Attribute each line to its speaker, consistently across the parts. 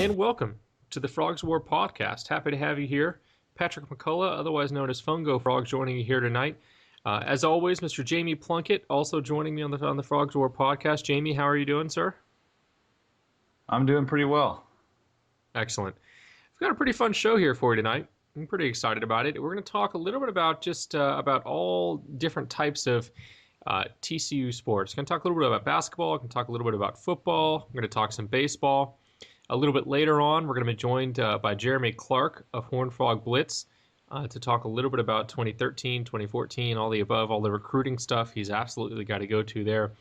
Speaker 1: and welcome to the Frogs War podcast. Happy to have you here. Patrick McCullough, otherwise known as Fungo Frog, joining you here tonight. As always, Mr. Jamie Plunkett also joining me on the Frogs War podcast. Jamie, how are you doing, sir?
Speaker 2: I'm doing pretty well.
Speaker 1: Excellent. We've got a pretty fun show here for you tonight. I'm pretty excited about it. We're going to talk a little bit about just about all different types of TCU sports. Going to talk a little bit about basketball. Going to talk a little bit about football. We're going to talk some baseball. A little bit later on, we're going to be joined by Jeremy Clark of Horned Frog Blitz to talk a little bit about 2013, 2014, all the above, all the recruiting stuff. He's absolutely got to go to there.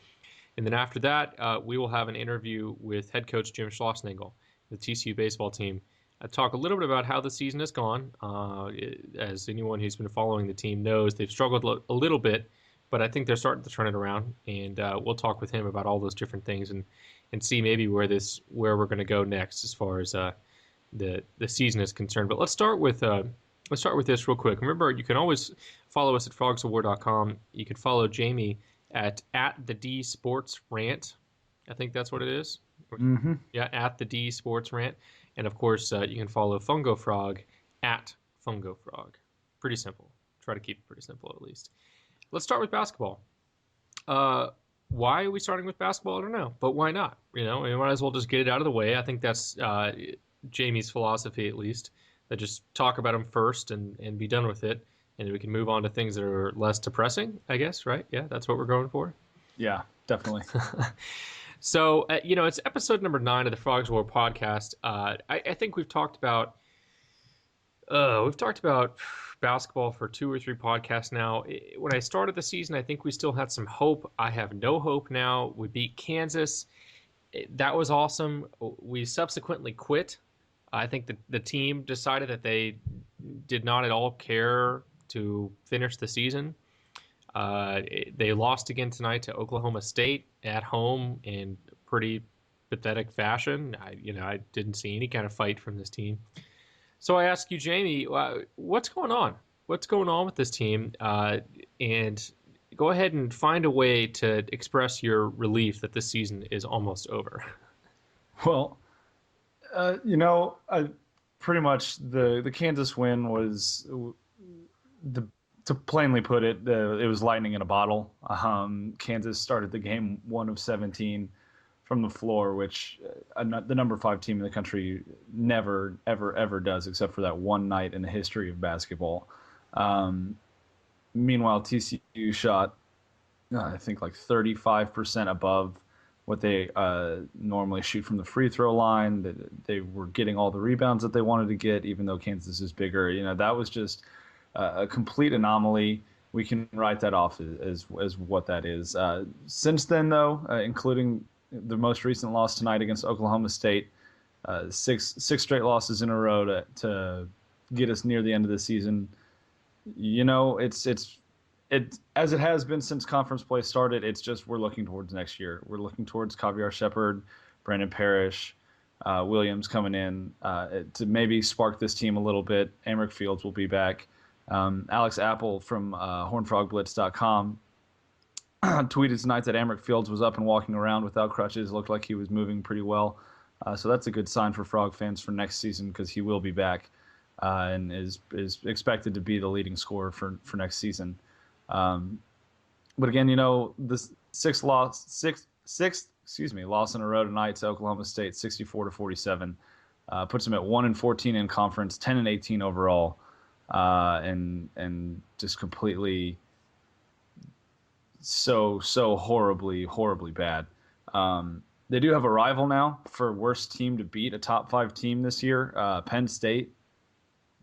Speaker 1: And then after that, we will have an interview with head coach Jim Schlossnagle, the TCU baseball team. Talk a little bit about how the season has gone. As anyone who's been following the team knows, they've struggled a little bit, but I think they're starting to turn it around. And we'll talk with him about all those different things and see maybe where we're going to go next as far as the season is concerned. But let's start with this real quick. Remember, you can always follow us at frogsofwar.com. You can follow Jamie at the D Sports Rant. I think that's what it is.
Speaker 2: Mm-hmm.
Speaker 1: Yeah, at the D Sports Rant. And of course, you can follow Fungo Frog at Fungo Frog. Pretty simple. Try to keep it pretty simple at least. Let's start with basketball. Why are we starting with basketball? I don't know, but why not? We might as well just get it out of the way. I think that's Jamie's philosophy, at least. That just talk about them first and be done with it, and we can move on to things that are less depressing, I guess, right? Yeah, that's what we're going for.
Speaker 2: Yeah, definitely.
Speaker 1: So, it's episode number 9 of the Frogs War podcast. I think we've talked about basketball for 2 or 3 podcasts now. When I started the season, I think we still had some hope. I have no hope now. We beat Kansas. That was awesome. We subsequently quit. I think the team decided that they did not at all care to finish the season. They lost again tonight to Oklahoma State at home in pretty pathetic fashion. I didn't see any kind of fight from this team. So I ask you, Jamie, what's going on? What's going on with this team? And go ahead and find a way to express your relief that this season is almost over.
Speaker 2: Well, pretty much the Kansas win was to plainly put it, it was lightning in a bottle. Kansas started the game 1 of 17 from the floor, which the number 5 team in the country never, ever, ever does, except for that one night in the history of basketball. Meanwhile, TCU shot, I think, like 35% above what they normally shoot from the free throw line. They were getting all the rebounds that they wanted to get, even though Kansas is bigger. That was just a complete anomaly. We can write that off as what that is. Since then, though, including the most recent loss tonight against Oklahoma State, 6 straight losses in a row to get us near the end of the season. It as it has been since conference play started. It's just we're looking towards next year. We're looking towards Caviar Shepherd, Brandon Parrish, Williams coming in to maybe spark this team a little bit. Amric Fields will be back. Alex Apple from hornfrogblitz.com tweeted tonight that Amric Fields was up and walking around without crutches. Looked like he was moving pretty well. So that's a good sign for Frog fans for next season, because he will be back and is expected to be the leading scorer for next season. But again, the sixth loss in a row tonight to Oklahoma State, 64-47, puts them at 1-14 in conference, 10-18 overall, and just completely so horribly bad. They do have a rival now for worst team to beat, a top 5 team this year. Penn State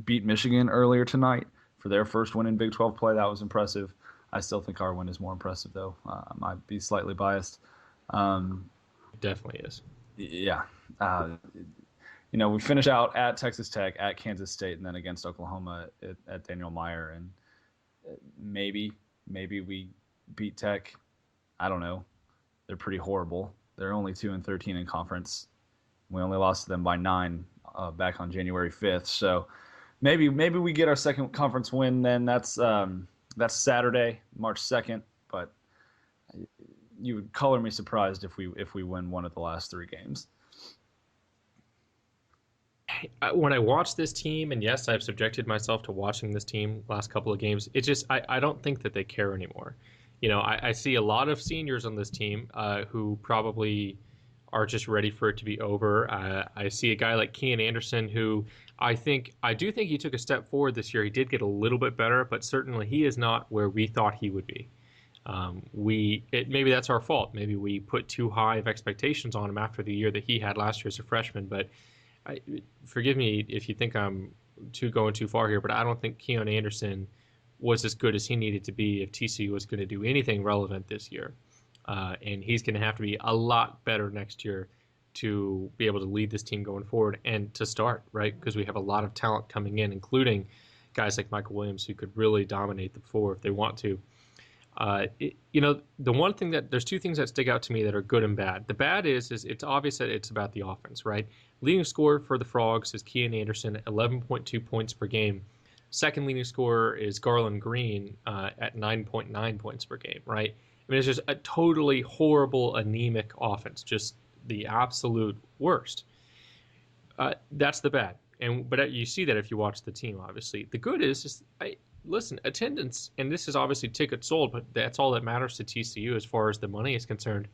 Speaker 2: beat Michigan earlier tonight for their first win in Big 12 play. That was impressive. I still think our win is more impressive, though. I might be slightly biased.
Speaker 1: Definitely is.
Speaker 2: Yeah. We finish out at Texas Tech, at Kansas State, and then against Oklahoma at Daniel Meyer. And maybe we beat Tech. I don't know. They're pretty horrible. They're only 2-13 in conference. We only lost to them by 9 back on January 5th. So maybe we get our second conference win. Then that's Saturday, March 2nd. But you would color me surprised if we win one of the last 3 games.
Speaker 1: when I watch this team, and yes, I've subjected myself to watching this team last couple of games. It just I don't think that they care anymore. I see a lot of seniors on this team who probably are just ready for it to be over. I see a guy like Kian Anderson who I do think he took a step forward this year. He did get a little bit better, but certainly he is not where we thought he would be. Maybe that's our fault. Maybe we put too high of expectations on him after the year that he had last year as a freshman. But I, forgive me if you think I'm going too far here, but I don't think Keon Anderson was as good as he needed to be if TCU was going to do anything relevant this year. And he's going to have to be a lot better next year to be able to lead this team going forward and to start, right? Because we have a lot of talent coming in, including guys like Michael Williams who could really dominate the floor if they want to. The one thing there's two things that stick out to me that are good and bad. The bad is it's obvious that it's about the offense, right? Leading scorer for the Frogs is Kean Anderson at 11.2 points per game. Second leading scorer is Garland Green at 9.9 points per game, right? I mean, it's just a totally horrible, anemic offense, just the absolute worst. That's the bad. But you see that if you watch the team, obviously. The good is listen, attendance, and this is obviously tickets sold, but that's all that matters to TCU as far as the money is concerned.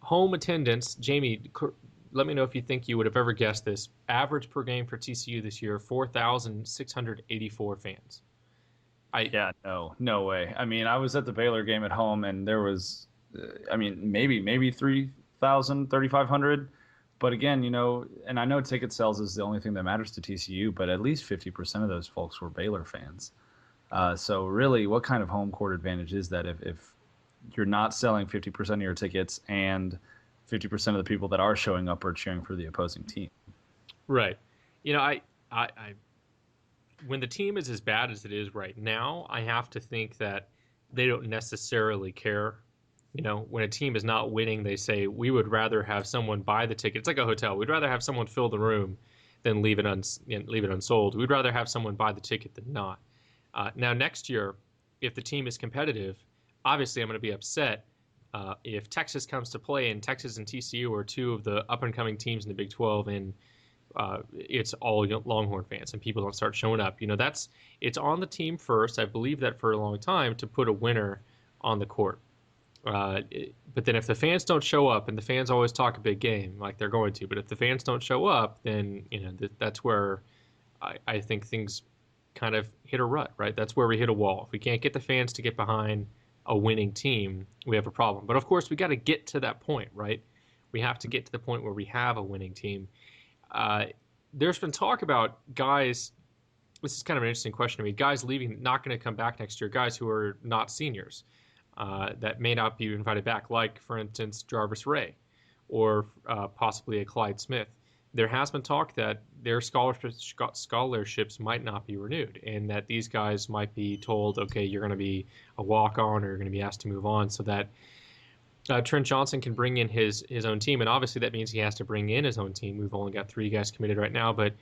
Speaker 1: Home attendance, Jamie, let me know if you think you would have ever guessed this. Average per game for TCU this year, 4,684 fans.
Speaker 2: No way. I mean, I was at the Baylor game at home, and there was, maybe 3,000, 3,500. But again, and I know ticket sales is the only thing that matters to TCU, but at least 50% of those folks were Baylor fans. So really, what kind of home court advantage is that if you're not selling 50% of your tickets and 50% of the people that are showing up are cheering for the opposing team?
Speaker 1: Right. I when the team is as bad as it is right now, I have to think that they don't necessarily care. When a team is not winning, they say, we would rather have someone buy the ticket. It's like a hotel. We'd rather have someone fill the room than leave it unsold. We'd rather have someone buy the ticket than not. Now, next year, if the team is competitive, obviously I'm going to be upset if Texas comes to play, and Texas and TCU are two of the up-and-coming teams in the Big 12, and it's all Longhorn fans, and people don't start showing up. It's on the team first. I believe that for a long time to put a winner on the court. But then if the fans don't show up, and the fans always talk a big game like they're going to, but if the fans don't show up, then that's where I think things kind of hit a rut, right? That's where we hit a wall. If we can't get the fans to get behind a winning team, we have a problem. But of course, we got to get to that point, right? We have to get to the point where we have a winning team. There's been talk about guys. This is kind of an interesting question to me. Guys leaving, not going to come back next year. Guys who are not seniors that may not be invited back, like for instance Jarvis Ray, or possibly a Clyde Smith. There has been talk that their scholarships might not be renewed, and that these guys might be told, okay, you're going to be a walk-on, or you're going to be asked to move on, so that Trent Johnson can bring in his own team. And obviously that means he has to bring in his own team. We've only got 3 guys committed right now. But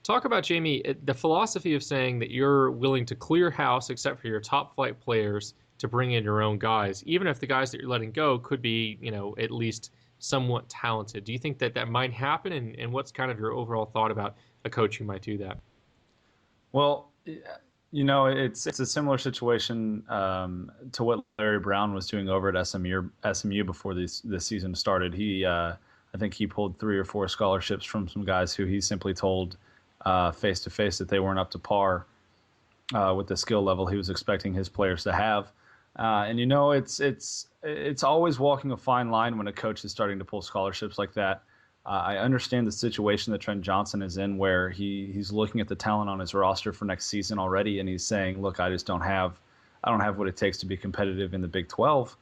Speaker 1: talk about, Jamie, the philosophy of saying that you're willing to clear house except for your top flight players to bring in your own guys, even if the guys that you're letting go could be, at least somewhat talented. Do you think that might happen? And what's kind of your overall thought about a coach who might do that?
Speaker 2: Well, it's a similar situation to what Larry Brown was doing over at SMU before this season started. I think he pulled 3 or 4 scholarships from some guys who he simply told face to face that they weren't up to par with the skill level he was expecting his players to have. And it's always walking a fine line when a coach is starting to pull scholarships like that. I understand the situation that Trent Johnson is in, where he's looking at the talent on his roster for next season already, and he's saying, "Look, I don't have what it takes to be competitive in the Big 12,"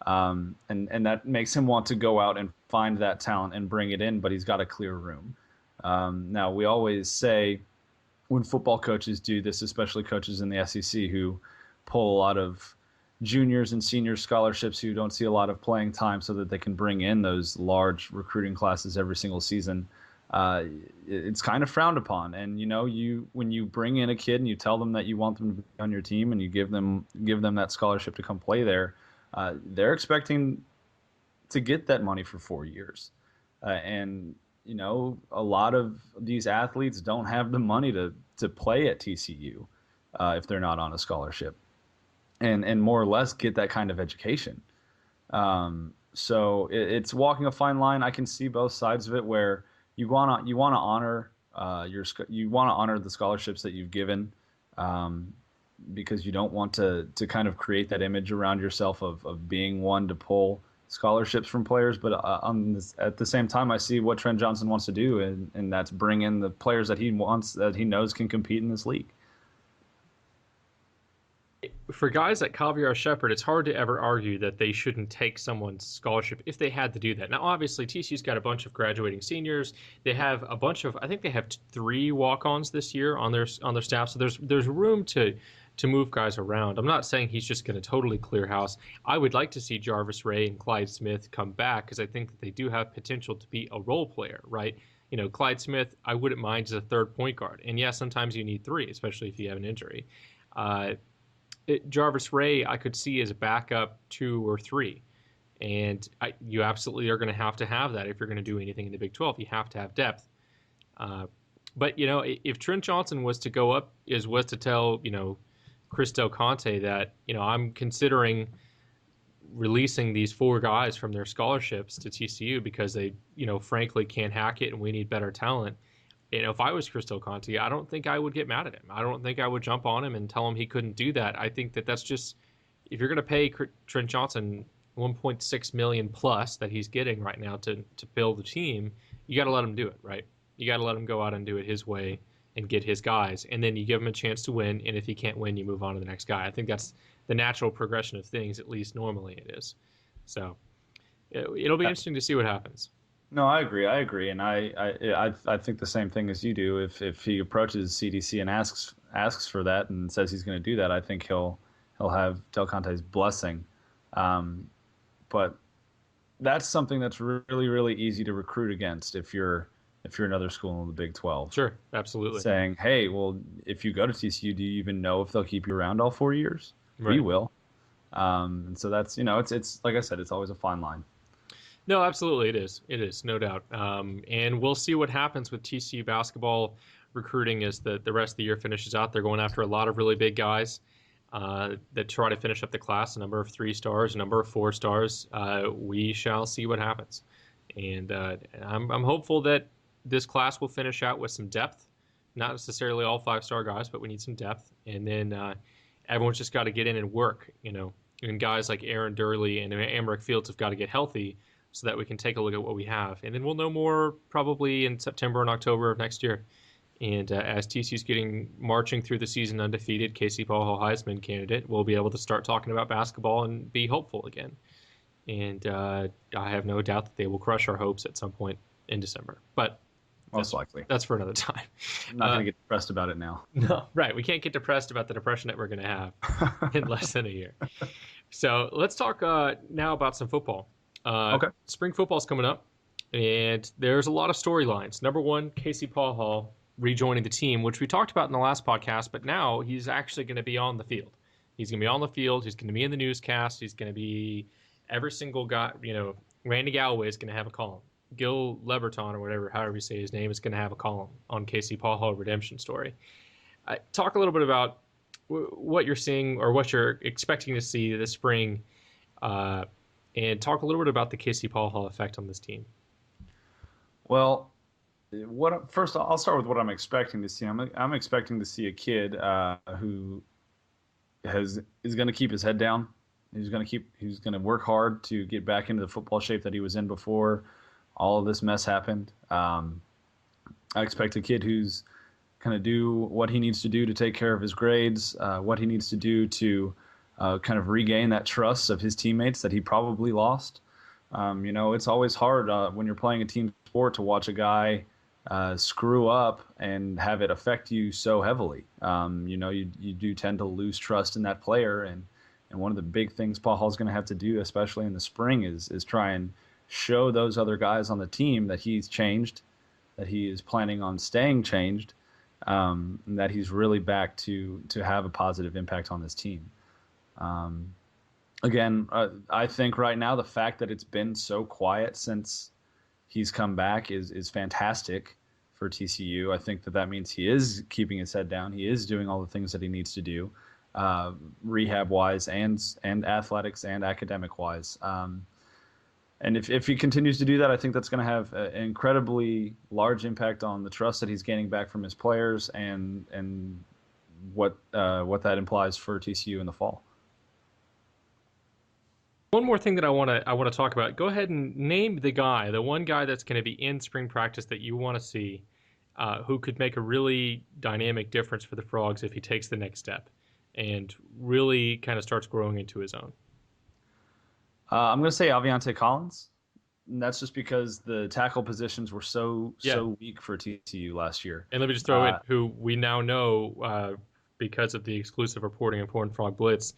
Speaker 2: and that makes him want to go out and find that talent and bring it in. But he's got a clear room. Now, we always say when football coaches do this, especially coaches in the SEC who pull a lot of juniors and senior scholarships who don't see a lot of playing time so that they can bring in those large recruiting classes every single season, it's kind of frowned upon. And when you bring in a kid and you tell them that you want them to be on your team, and you give them that scholarship to come play there, they're expecting to get that money for 4 years. And a lot of these athletes don't have the money to play at TCU if they're not on a scholarship, and more or less get that kind of education. So it's walking a fine line. I can see both sides of it, where you want to honor you want to honor the scholarships that you've given, because you don't want to kind of create that image around yourself of being one to pull scholarships from players. But at the same time, I see what Trent Johnson wants to do, and that's bring in the players that he wants, that he knows can compete in this league.
Speaker 1: For guys like Caviar Shepherd, it's hard to ever argue that they shouldn't take someone's scholarship if they had to do that. Now, obviously, TCU's got a bunch of graduating seniors. They have a bunch of, I think they have 3 walk-ons this year on their staff. So there's room to move guys around. I'm not saying he's just going to totally clear house. I would like to see Jarvis Ray and Clyde Smith come back, because I think that they do have potential to be a role player, right? Clyde Smith, I wouldn't mind as a third point guard. And yeah, sometimes you need 3, especially if you have an injury. Jarvis Ray, I could see as a backup 2 or 3. And you absolutely are going to have that if you're going to do anything in the Big 12. You have to have depth. But, if Trent Johnson was to go up, was to tell, Chris Del Conte that, I'm considering releasing these 4 guys from their scholarships to TCU because they, frankly can't hack it and we need better talent. If I was Chris Del Conte, I don't think I would get mad at him. I don't think I would jump on him and tell him he couldn't do that. I think that's just, if you're going to pay Trent Johnson $1.6 million plus that he's getting right now to build the team, you got to let him do it, right? You got to let him go out and do it his way and get his guys, and then you give him a chance to win. And if he can't win, you move on to the next guy. I think that's the natural progression of things, at least normally it is. So it'll be interesting to see what happens.
Speaker 2: No, I agree, and I think the same thing as you do. If he approaches CDC and asks for that and says he's going to do that, I think he'll have Del Conte's blessing. But that's something that's really, really easy to recruit against if you're another school in the Big 12.
Speaker 1: Sure, absolutely.
Speaker 2: Saying, hey, well, if you go to TCU, do you even know if they'll keep you around all 4 years? Right. We will. And so that's, it's like I said, it's always a fine line.
Speaker 1: No, absolutely, it is. It is, no doubt. And we'll see what happens with TCU basketball recruiting as the rest of the year finishes out. They're going after a lot of really big guys that try to finish up the class, a number of 3 stars, a number of 4 stars. We shall see what happens. And I'm hopeful that this class will finish out with some depth, not necessarily all 5-star guys, but we need some depth. And then everyone's just got to get in and work, and guys like Aaron Durley and Amarick Fields have got to get healthy, so that we can take a look at what we have. And then we'll know more probably in September and October of next year. And as TCU's marching through the season undefeated, Casey Paul Hall Heisman candidate, we'll be able to start talking about basketball and be hopeful again. And I have no doubt that they will crush our hopes at some point in December. But
Speaker 2: most likely.
Speaker 1: That's for another time.
Speaker 2: I'm not going to get depressed about it now.
Speaker 1: No, right. We can't get depressed about the depression that we're going to have in less than a year. So let's talk now about some football.
Speaker 2: Okay.
Speaker 1: Spring football's coming up, and there's a lot of storylines. Number one, Casey Paul Hall rejoining the team, which we talked about in the last podcast, but now he's actually going to be on the field. He's going to be on the field. He's going to be in the newscast. He's going to be every single guy. Randy Galloway is going to have a column. Gil Leberton, or whatever, however you say his name, is going to have a column on Casey Paul Hall redemption story. Talk a little bit about what you're seeing or what you're expecting to see this spring, and talk a little bit about the Casey Paul Hall effect on this team.
Speaker 2: Well, first I'll start with what I'm expecting to see. I'm expecting to see a kid who is going to keep his head down. He's going to work hard to get back into the football shape that he was in before all of this mess happened. I expect a kid who's going to do what he needs to do to take care of his grades, what he needs to do to kind of regain that trust of his teammates that he probably lost. It's always hard when you're playing a team sport to watch a guy screw up and have it affect you so heavily. You do tend to lose trust in that player, and one of the big things Paul Hall's going to have to do, especially in the spring, is try and show those other guys on the team that he's changed, that he is planning on staying changed, and that he's really back to have a positive impact on this team. Again, I think right now the fact that it's been so quiet since he's come back is fantastic for TCU. I think that means he is keeping his head down. He is doing all the things that he needs to do, rehab wise and athletics and academic wise. And if he continues to do that, I think that's going to have an incredibly large impact on the trust that he's gaining back from his players and what that implies for TCU in the fall.
Speaker 1: One more thing that I want to talk about. Go ahead and name the one guy that's going to be in spring practice that you want to see, who could make a really dynamic difference for the Frogs if he takes the next step and really kind of starts growing into his own.
Speaker 2: I'm going to say Aviante Collins. And that's just because the tackle positions were so weak for TCU last year.
Speaker 1: And let me just throw in who we now know because of the exclusive reporting of Horned Frog Blitz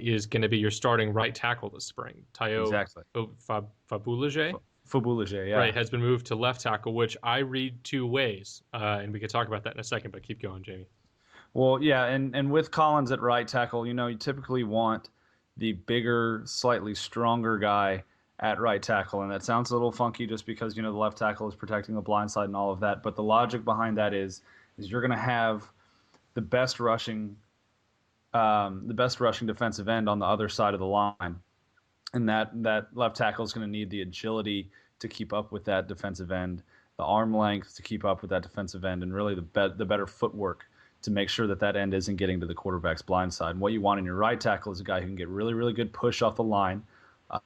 Speaker 1: is going to be your starting right tackle this spring. Tayo Fabulage.
Speaker 2: Fabulage, yeah.
Speaker 1: Right, has been moved to left tackle, which I read two ways. And we could talk about that in a second, but keep going, Jamie.
Speaker 2: Well, yeah, and with Collins at right tackle, you typically want the bigger, slightly stronger guy at right tackle, and that sounds a little funky just because the left tackle is protecting the blind side and all of that. But the logic behind that is you're going to have the best rushing defensive end on the other side of the line, and that left tackle is going to need the agility to keep up with that defensive end, the arm length to keep up with that defensive end, and really the better footwork to make sure that end isn't getting to the quarterback's blind side. And what you want in your right tackle is a guy who can get really, really good push off the line,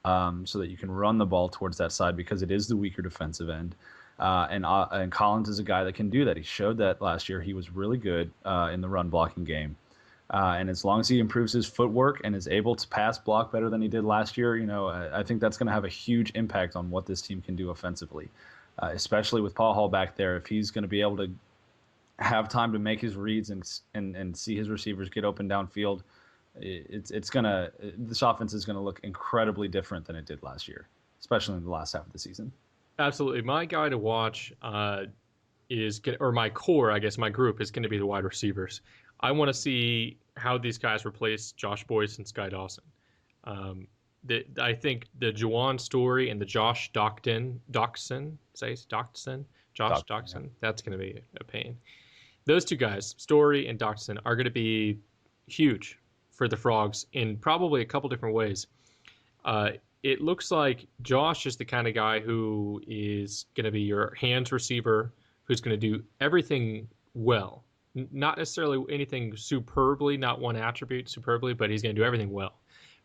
Speaker 2: so that you can run the ball towards that side because it is the weaker defensive end. And Collins is a guy that can do that. He showed that last year. He was really good in the run blocking game. And as long as he improves his footwork and is able to pass block better than he did last year, I think that's going to have a huge impact on what this team can do offensively, especially with Paul Hall back there. If he's going to be able to have time to make his reads and see his receivers get open downfield, this offense is gonna look incredibly different than it did last year, especially in the last half of the season.
Speaker 1: Absolutely, my guy to watch my core, I guess, my group is going to be the wide receivers. I want to see how these guys replace Josh Boyce and Sky Dawson. I think the Juwan Story and the Josh Doctson, that's going to be a pain. Those two guys, Story and Doctson, are going to be huge for the Frogs in probably a couple different ways. It looks like Josh is the kind of guy who is going to be your hands receiver, who's going to do everything well. Not necessarily anything superbly, not one attribute superbly, but he's going to do everything well.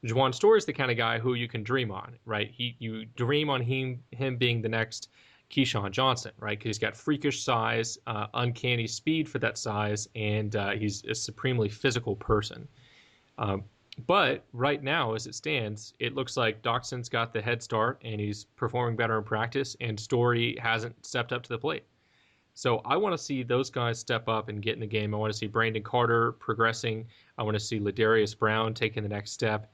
Speaker 1: Juwan Story is the kind of guy who you can dream on, right? You dream on him being the next Keyshawn Johnson, right? Because he's got freakish size, uncanny speed for that size, and he's a supremely physical person. But right now, as it stands, it looks like Dockson's got the head start, and he's performing better in practice, and Story hasn't stepped up to the plate. So I want to see those guys step up and get in the game. I want to see Brandon Carter progressing. I want to see Ladarius Brown taking the next step.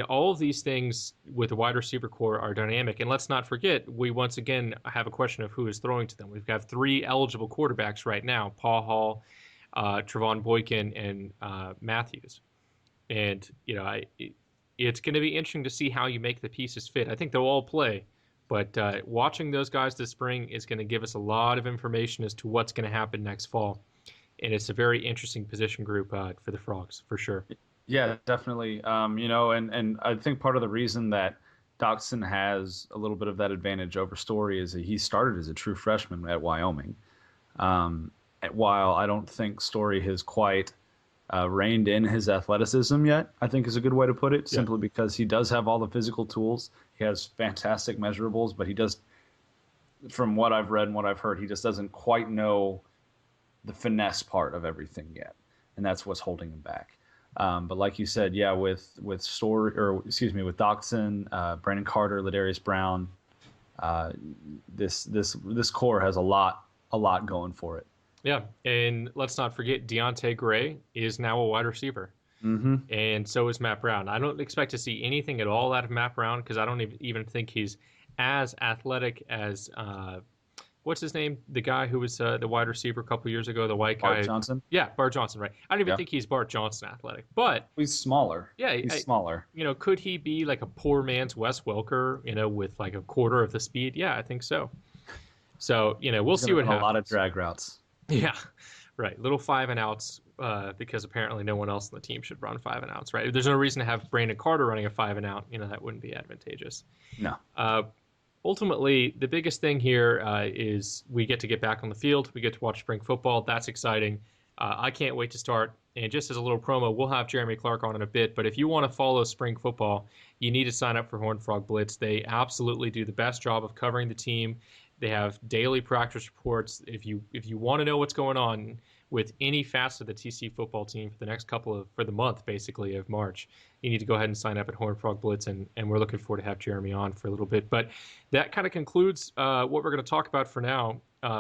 Speaker 1: All of these things with the wide receiver core are dynamic. And let's not forget, we once again have a question of who is throwing to them. We've got 3 eligible quarterbacks right now, Paul Hall, Trevon Boykin, and Matthews. And, it's going to be interesting to see how you make the pieces fit. I think they'll all play. But watching those guys this spring is going to give us a lot of information as to what's going to happen next fall. And it's a very interesting position group for the Frogs, for sure.
Speaker 2: Yeah, definitely. And I think part of the reason that Doctson has a little bit of that advantage over Story is that he started as a true freshman at Wyoming. While I don't think Story has quite reined in his athleticism yet, I think is a good way to put it, simply because he does have all the physical tools. He has fantastic measurables, but he just, from what I've read and what I've heard, he just doesn't quite know the finesse part of everything yet, and that's what's holding him back. But like you said, with Doctson, Brandon Carter, Ladarius Brown, this core has a lot going for it.
Speaker 1: Yeah, and let's not forget Deontay Gray is now a wide receiver.
Speaker 2: Mm-hmm.
Speaker 1: And so is Matt Brown. I don't expect to see anything at all out of Matt Brown because I don't even think he's as athletic as what's his name? The guy who was the wide receiver a couple years ago, the white
Speaker 2: Bart
Speaker 1: guy.
Speaker 2: Johnson.
Speaker 1: Yeah, Bart Johnson, right? I don't even
Speaker 2: Yeah,
Speaker 1: think he's Bart Johnson athletic, but
Speaker 2: he's smaller.
Speaker 1: yeah,
Speaker 2: He's smaller.
Speaker 1: could he be like a poor man's Wes Welker, with like a quarter of the speed? Yeah, I think so. So, we'll
Speaker 2: He's
Speaker 1: see
Speaker 2: gonna
Speaker 1: what
Speaker 2: run a lot of
Speaker 1: happens.
Speaker 2: drag routes.
Speaker 1: Yeah, right. Little 5 and outs, because apparently no one else on the team should run 5 and outs, right? There's no reason to have Brandon Carter running a 5 and out. That wouldn't be advantageous.
Speaker 2: No.
Speaker 1: Uh, Ultimately, the biggest thing here is we get to get back on the field. We get to watch spring football. That's exciting. I can't wait to start. And just as a little promo, we'll have Jeremy Clark on in a bit. But if you want to follow spring football, you need to sign up for Horned Frog Blitz. They absolutely do the best job of covering the team. They have daily practice reports. If you want to know what's going on with any facet of the TC football team for the next for the month basically of March, you need to go ahead and sign up at Horned Frog Blitz, and we're looking forward to have Jeremy on for a little bit. But that kind of concludes what we're going to talk about for now.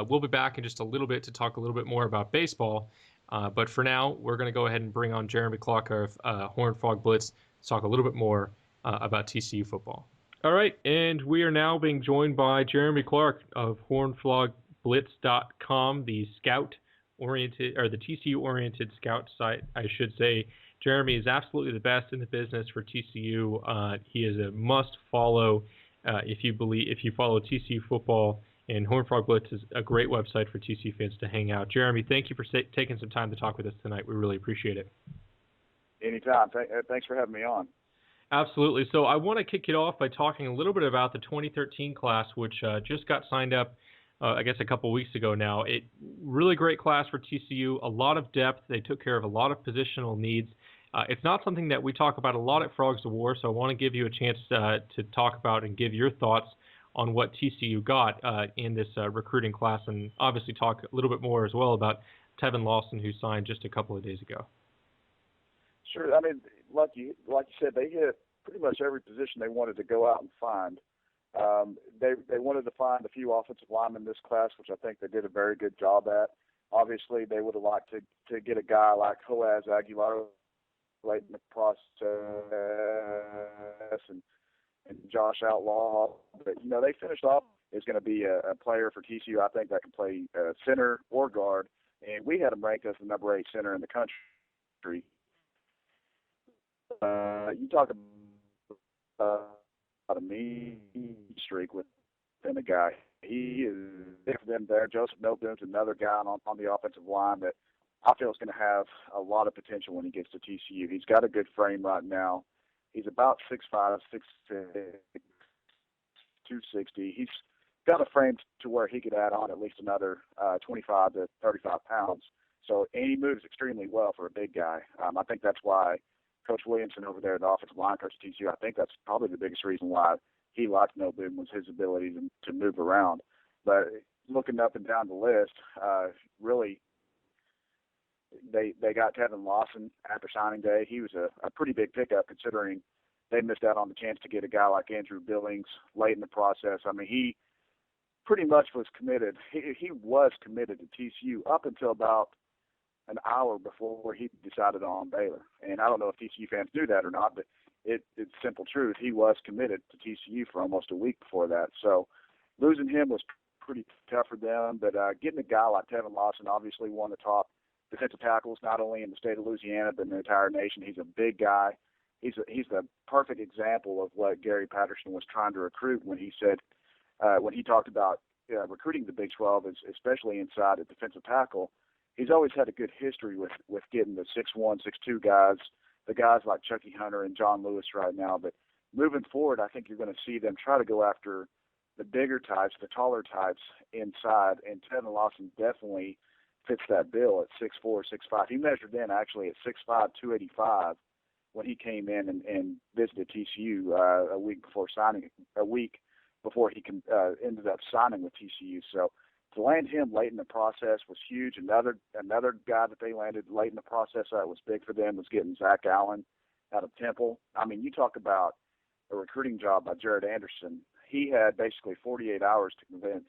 Speaker 1: We'll be back in just a little bit to talk a little bit more about baseball. But for now, we're going to go ahead and bring on Jeremy Clark of Horned Frog Blitz to talk a little bit more about TCU football. All right, and we are now being joined by Jeremy Clark of HornedFrogBlitz.com, the scout-oriented, or the TCU-oriented scout site, I should say. Jeremy is absolutely the best in the business for TCU. He is a must-follow if you follow TCU football, and Horned Frog Blitz is a great website for TCU fans to hang out. Jeremy, thank you for taking some time to talk with us tonight. We really appreciate it.
Speaker 3: Anytime. Thanks for having me on.
Speaker 1: Absolutely. So I want to kick it off by talking a little bit about the 2013 class, which just got signed up, I guess, a couple weeks ago now. Really great class for TCU, a lot of depth. They took care of a lot of positional needs. It's not something that we talk about a lot at Frogs of War, so I want to give you a chance to talk about and give your thoughts on what TCU got in this recruiting class, and obviously talk a little bit more as well about Tevin Lawson, who signed just a couple of days ago.
Speaker 3: Sure. I mean, like you said, they hit pretty much every position they wanted to go out and find. They wanted to find a few offensive linemen in this class, which I think they did a very good job at. Obviously, they would have liked to get a guy like Joaz Aguilar late in the process and Josh Outlaw. But, they finished off is going to be a player for TCU, I think, that can play center or guard. And we had him ranked as the number 8 center in the country. You talk about a mean streak within a guy. He is them there. Joseph Milton's another guy on the offensive line that I feel is going to have a lot of potential when he gets to TCU. He's got a good frame right now. He's about 6'5", 6'6", 260. He's got a frame to where he could add on at least another 25 to 35 pounds. So, and he moves extremely well for a big guy. I think that's why Coach Williamson over there, the offensive line coach at TCU, I think that's probably the biggest reason why he liked Noah Boone was his ability to move around. But looking up and down the list, really, they got Tevin Lawson after signing day. He was a pretty big pickup considering they missed out on the chance to get a guy like Andrew Billings late in the process. I mean, he pretty much was committed. He was committed to TCU up until about an hour before he decided on Baylor. And I don't know if TCU fans knew that or not, but it's simple truth. He was committed to TCU for almost a week before that. So losing him was pretty tough for them. But getting a guy like Tevin Lawson, obviously one of the top defensive tackles, not only in the state of Louisiana, but in the entire nation. He's a big guy. He's the perfect example of what Gary Patterson was trying to recruit when he said, when he talked about recruiting the Big 12, especially inside at defensive tackle. He's always had a good history with getting the 6'1", 6'2" guys, the guys like Chucky Hunter and John Lewis right now. But moving forward, I think you're going to see them try to go after the bigger types, the taller types inside. And Tevin Lawson definitely fits that bill at 6'4", 6'5". He measured in actually at 6'5", 285 when he came in and visited TCU a week before he ended up signing with TCU. So to land him late in the process was huge. Another guy that they landed late in the process that was big for them was getting Zach Allen out of Temple. I mean, you talk about a recruiting job by Jared Anderson. He had basically 48 hours to convince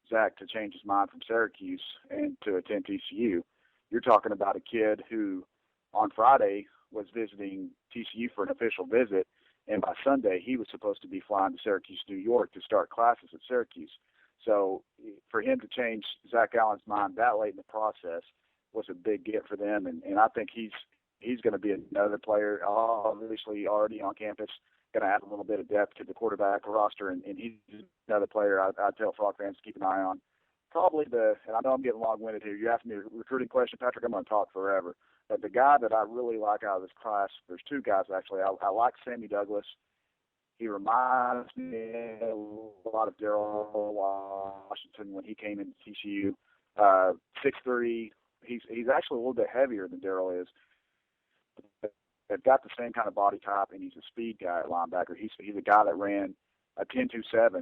Speaker 3: Zach to change his mind from Syracuse and to attend TCU. You're talking about a kid who on Friday was visiting TCU for an official visit, and by Sunday he was supposed to be flying to Syracuse, New York to start classes at Syracuse. So for him to change Zach Allen's mind that late in the process was a big get for them, and I think he's going to be another player, obviously already on campus, going to add a little bit of depth to the quarterback roster, and he's another player I tell Frog fans to keep an eye on. Probably and I know I'm getting long-winded here. You asked me a recruiting question, Patrick, I'm going to talk forever. But the guy that I really like out of this class, there's two guys actually. I like Sammy Douglas. He reminds me a lot of Daryl Washington when he came into TCU. 6'3". He's actually a little bit heavier than Daryl is. They've got the same kind of body type, and he's a speed guy at linebacker. He's a guy that ran a 10.27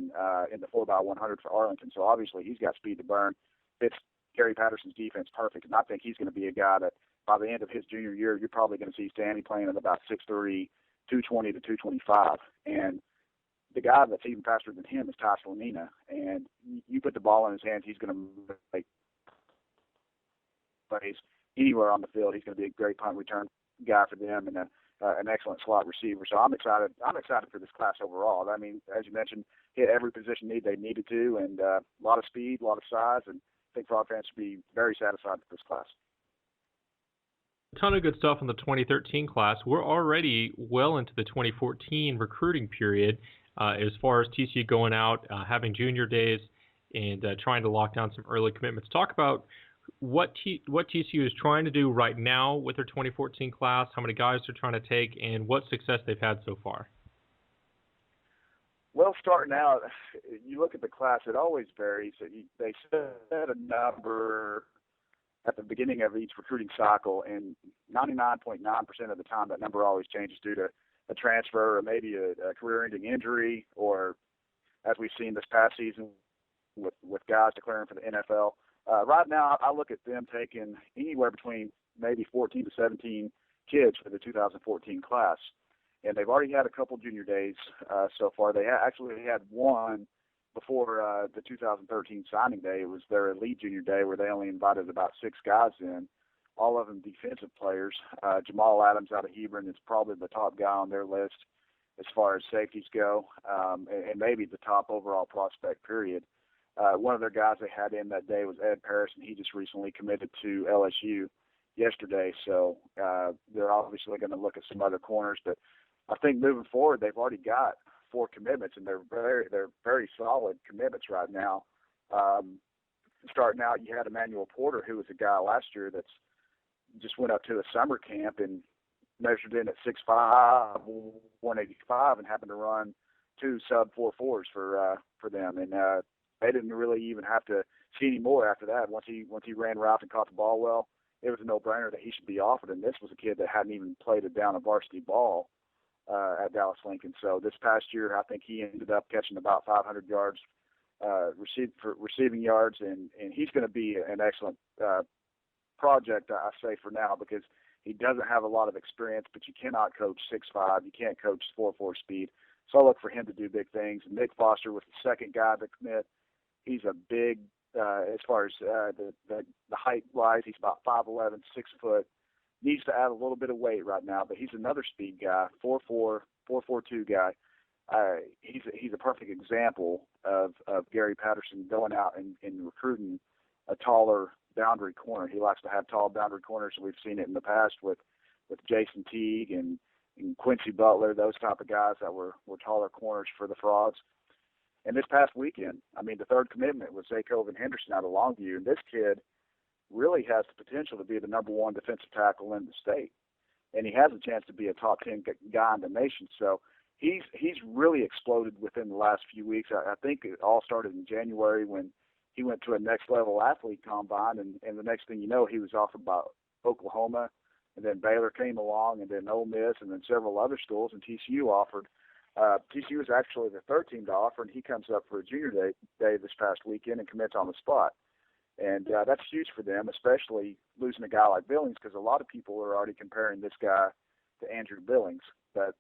Speaker 3: in the 4x100 for Arlington. So obviously he's got speed to burn. Fits Gary Patterson's defense perfect, and I think he's going to be a guy that by the end of his junior year, you're probably going to see Stanley playing at about 6'3", 220 to 225. And the guy that's even faster than him is Ty Slanina. And you put the ball in his hands, he's going to make plays anywhere on the field. He's going to be a great punt return guy for them and an excellent slot receiver. So I'm excited. I'm excited for this class overall. I mean, as you mentioned, hit every position need they needed to, and a lot of speed, a lot of size, and I think Frog fans should be very satisfied with this class.
Speaker 1: A ton of good stuff in the 2013 class. We're already well into the 2014 recruiting period as far as TCU going out, having junior days, and trying to lock down some early commitments. Talk about what TCU is trying to do right now with their 2014 class, how many guys they're trying to take, and what success they've had so far.
Speaker 3: Well, starting out, you look at the class, it always varies. They set a number at the beginning of each recruiting cycle, and 99.9% of the time that number always changes due to a transfer or maybe a career-ending injury, or as we've seen this past season with guys declaring for the NFL. Right now, I look at them taking anywhere between maybe 14 to 17 kids for the 2014 class. And they've already had a couple junior days so far. They actually had one before the 2013 signing day. It was their elite junior day where they only invited about 6 guys in, all of them defensive players. Jamal Adams out of Hebron is probably the top guy on their list as far as safeties go, and maybe the top overall prospect, period. One of their guys they had in that day was Ed Paris, and he just recently committed to LSU yesterday. So they're obviously going to look at some other corners. But I think moving forward, they've already got 4 commitments, and they're very solid commitments right now. Starting out, you had Emmanuel Porter, who was a guy last year that's just went up to a summer camp and measured in at 6'5", 185, and happened to run 2 sub-4.4s for them. And they didn't really even have to see any more after that. Once he ran route and caught the ball well, it was a no-brainer that he should be offered. And this was a kid that hadn't even played a down a varsity ball at Dallas Lincoln. So this past year, I think he ended up catching about 500 yards receiving yards, and he's going to be an excellent project, I say, for now, because he doesn't have a lot of experience, but you cannot coach 6'5". You can't coach 4.4 speed. So I look for him to do big things. And Nick Foster was the second guy to commit. He's a big, as far as the height-wise, he's about 5'11", 6 foot. Needs to add a little bit of weight right now, but he's another speed guy, 4.4, 4.42 guy. He's a perfect example of Gary Patterson going out and recruiting a taller boundary corner. He likes to have tall boundary corners. We've seen it in the past with Jason Teague and Quincy Butler, those type of guys that were taller corners for the Frogs. And this past weekend, I mean, the third commitment was Zaycoven Henderson out of Longview, and this kid really has the potential to be the number 1 defensive tackle in the state, and he has a chance to be a top 10 guy in the nation. So he's really exploded within the last few weeks. I think it all started in January when he went to a next level athlete combine, and the next thing you know, he was offered by Oklahoma, and then Baylor came along, and then Ole Miss, and then several other schools, and TCU offered. TCU was actually the third team to offer, and he comes up for a junior day this past weekend and commits on the spot. And that's huge for them, especially losing a guy like Billings, because a lot of people are already comparing this guy to Andrew Billings. But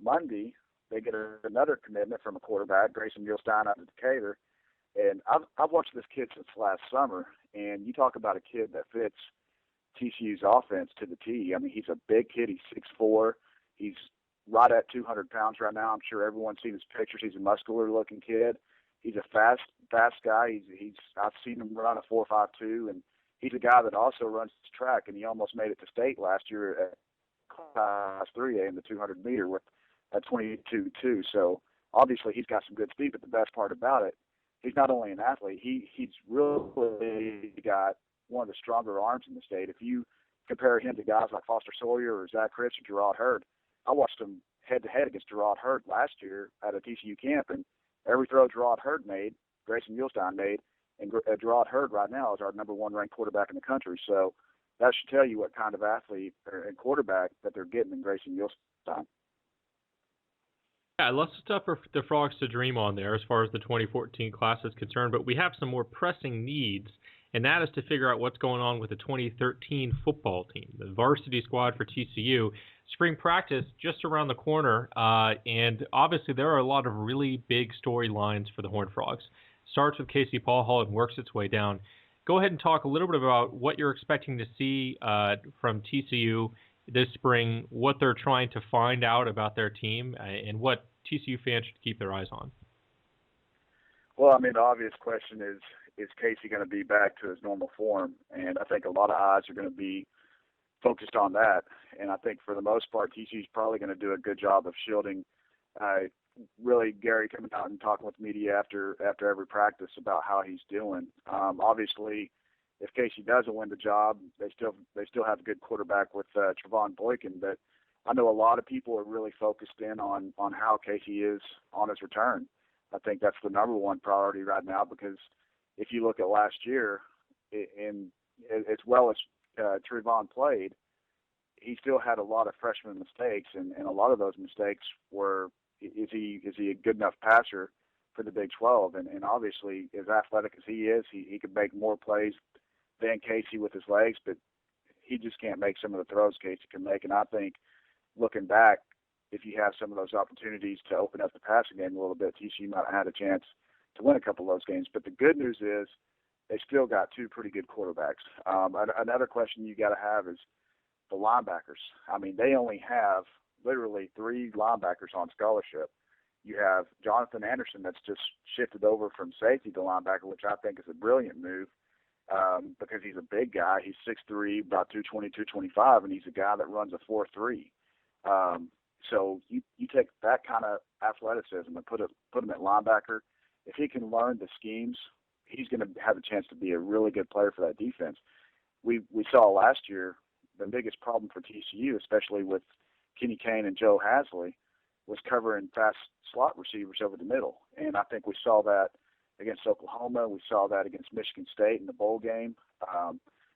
Speaker 3: Monday, they get another commitment from a quarterback, Grayson Muehlstein out of Decatur. And I've watched this kid since last summer, and you talk about a kid that fits TCU's offense to the T. I mean, he's a big kid. He's 6'4". He's right at 200 pounds right now. I'm sure everyone's seen his pictures. He's a muscular-looking kid. He's a fast fast guy. I've seen him run a 4.52, and he's a guy that also runs track, and he almost made it to state last year at Class 3A in the 200 meter with a 22.2. So obviously he's got some good speed, but the best part about it, he's not only an athlete, he's really got one of the stronger arms in the state. If you compare him to guys like Foster Sawyer or Zach Rich or Gerard Hurd, I watched him head-to-head against Gerard Hurd last year at a TCU camp, and every throw Gerard Hurd made, Grayson Muhlstein made, and Gerard Hurd right now is our number one ranked quarterback in the country. So that should tell you what kind of athlete and quarterback that they're getting in Grayson Muhlstein.
Speaker 1: Yeah, lots of stuff for the Frogs to dream on there as far as the 2014 class is concerned, but we have some more pressing needs, and that is to figure out what's going on with the 2013 football team, the varsity squad for TCU. Spring practice just around the corner, and obviously there are a lot of really big storylines for the Horned Frogs. Starts with Casey Paul and works its way down. Go ahead and talk a little bit about what you're expecting to see from TCU this spring, what they're trying to find out about their team, and what TCU fans should keep their eyes on.
Speaker 3: Well, I mean, the obvious question is Casey going to be back to his normal form? And I think a lot of eyes are going to be focused on that. And I think for the most part, TCU's probably going to do a good job of shielding really Gary coming out and talking with media after every practice about how he's doing. Obviously, if Casey doesn't win the job, they still have a good quarterback with Trevon Boykin. But I know a lot of people are really focused in on how Casey is on his return. I think that's the number one priority right now, because if you look at last year, as well as Trevon played, he still had a lot of freshman mistakes, and a lot of those mistakes were, is he a good enough passer for the Big 12? And obviously, as athletic as he is, he could make more plays than Casey with his legs, but he just can't make some of the throws Casey can make. And I think, looking back, if you have some of those opportunities to open up the passing game a little bit, TCU might have had a chance to win a couple of those games. But the good news is they still got two pretty good quarterbacks. Another question you got to have is the linebackers. I mean, they only have literally three linebackers on scholarship. You have Jonathan Anderson that's just shifted over from safety to linebacker, which I think is a brilliant move because he's a big guy. He's 6'3", about 220, 225, and he's a guy that runs a 4.3. So you take that kind of athleticism and put him at linebacker. If he can learn the schemes, he's going to have a chance to be a really good player for that defense. We saw last year the biggest problem for TCU, especially with Kenny Kane and Joe Hasley, was covering fast slot receivers over the middle. And I think we saw that against Oklahoma. We saw that against Michigan State in the bowl game.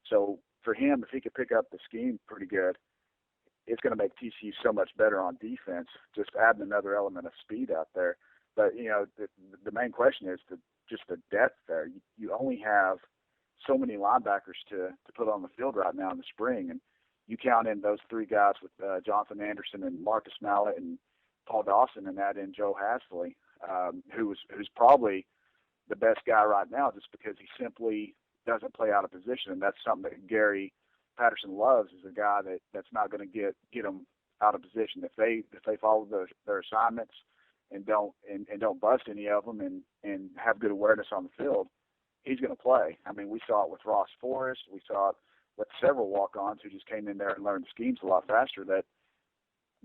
Speaker 3: So for him, if he could pick up the scheme pretty good, it's going to make TCU so much better on defense, just adding another element of speed out there. But, you know, the main question is just the depth there. You only have so many linebackers to put on the field right now in the spring. And you count in those three guys with Jonathan Anderson and Marcus Mallett and Paul Dawson, and add in Joe Hasley, who's probably the best guy right now just because he simply doesn't play out of position. And that's something that Gary Patterson loves, is a guy that's not going to get them out of position. If they follow their assignments and don't bust any of them and have good awareness on the field, he's going to play. I mean, we saw it with Ross Forrest. We saw it with several walk-ons who just came in there and learned the schemes a lot faster, that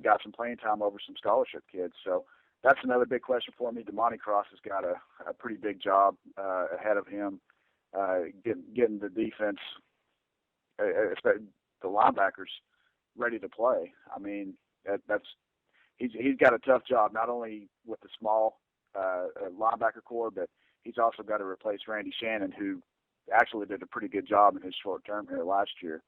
Speaker 3: got some playing time over some scholarship kids. So that's another big question for me. Damani Cross has got a pretty big job ahead of him, getting the defense, especially the linebackers, ready to play. I mean, he's got a tough job, not only with the small linebacker core, but he's also got to replace Randy Shannon, who actually did a pretty good job in his short term here last year.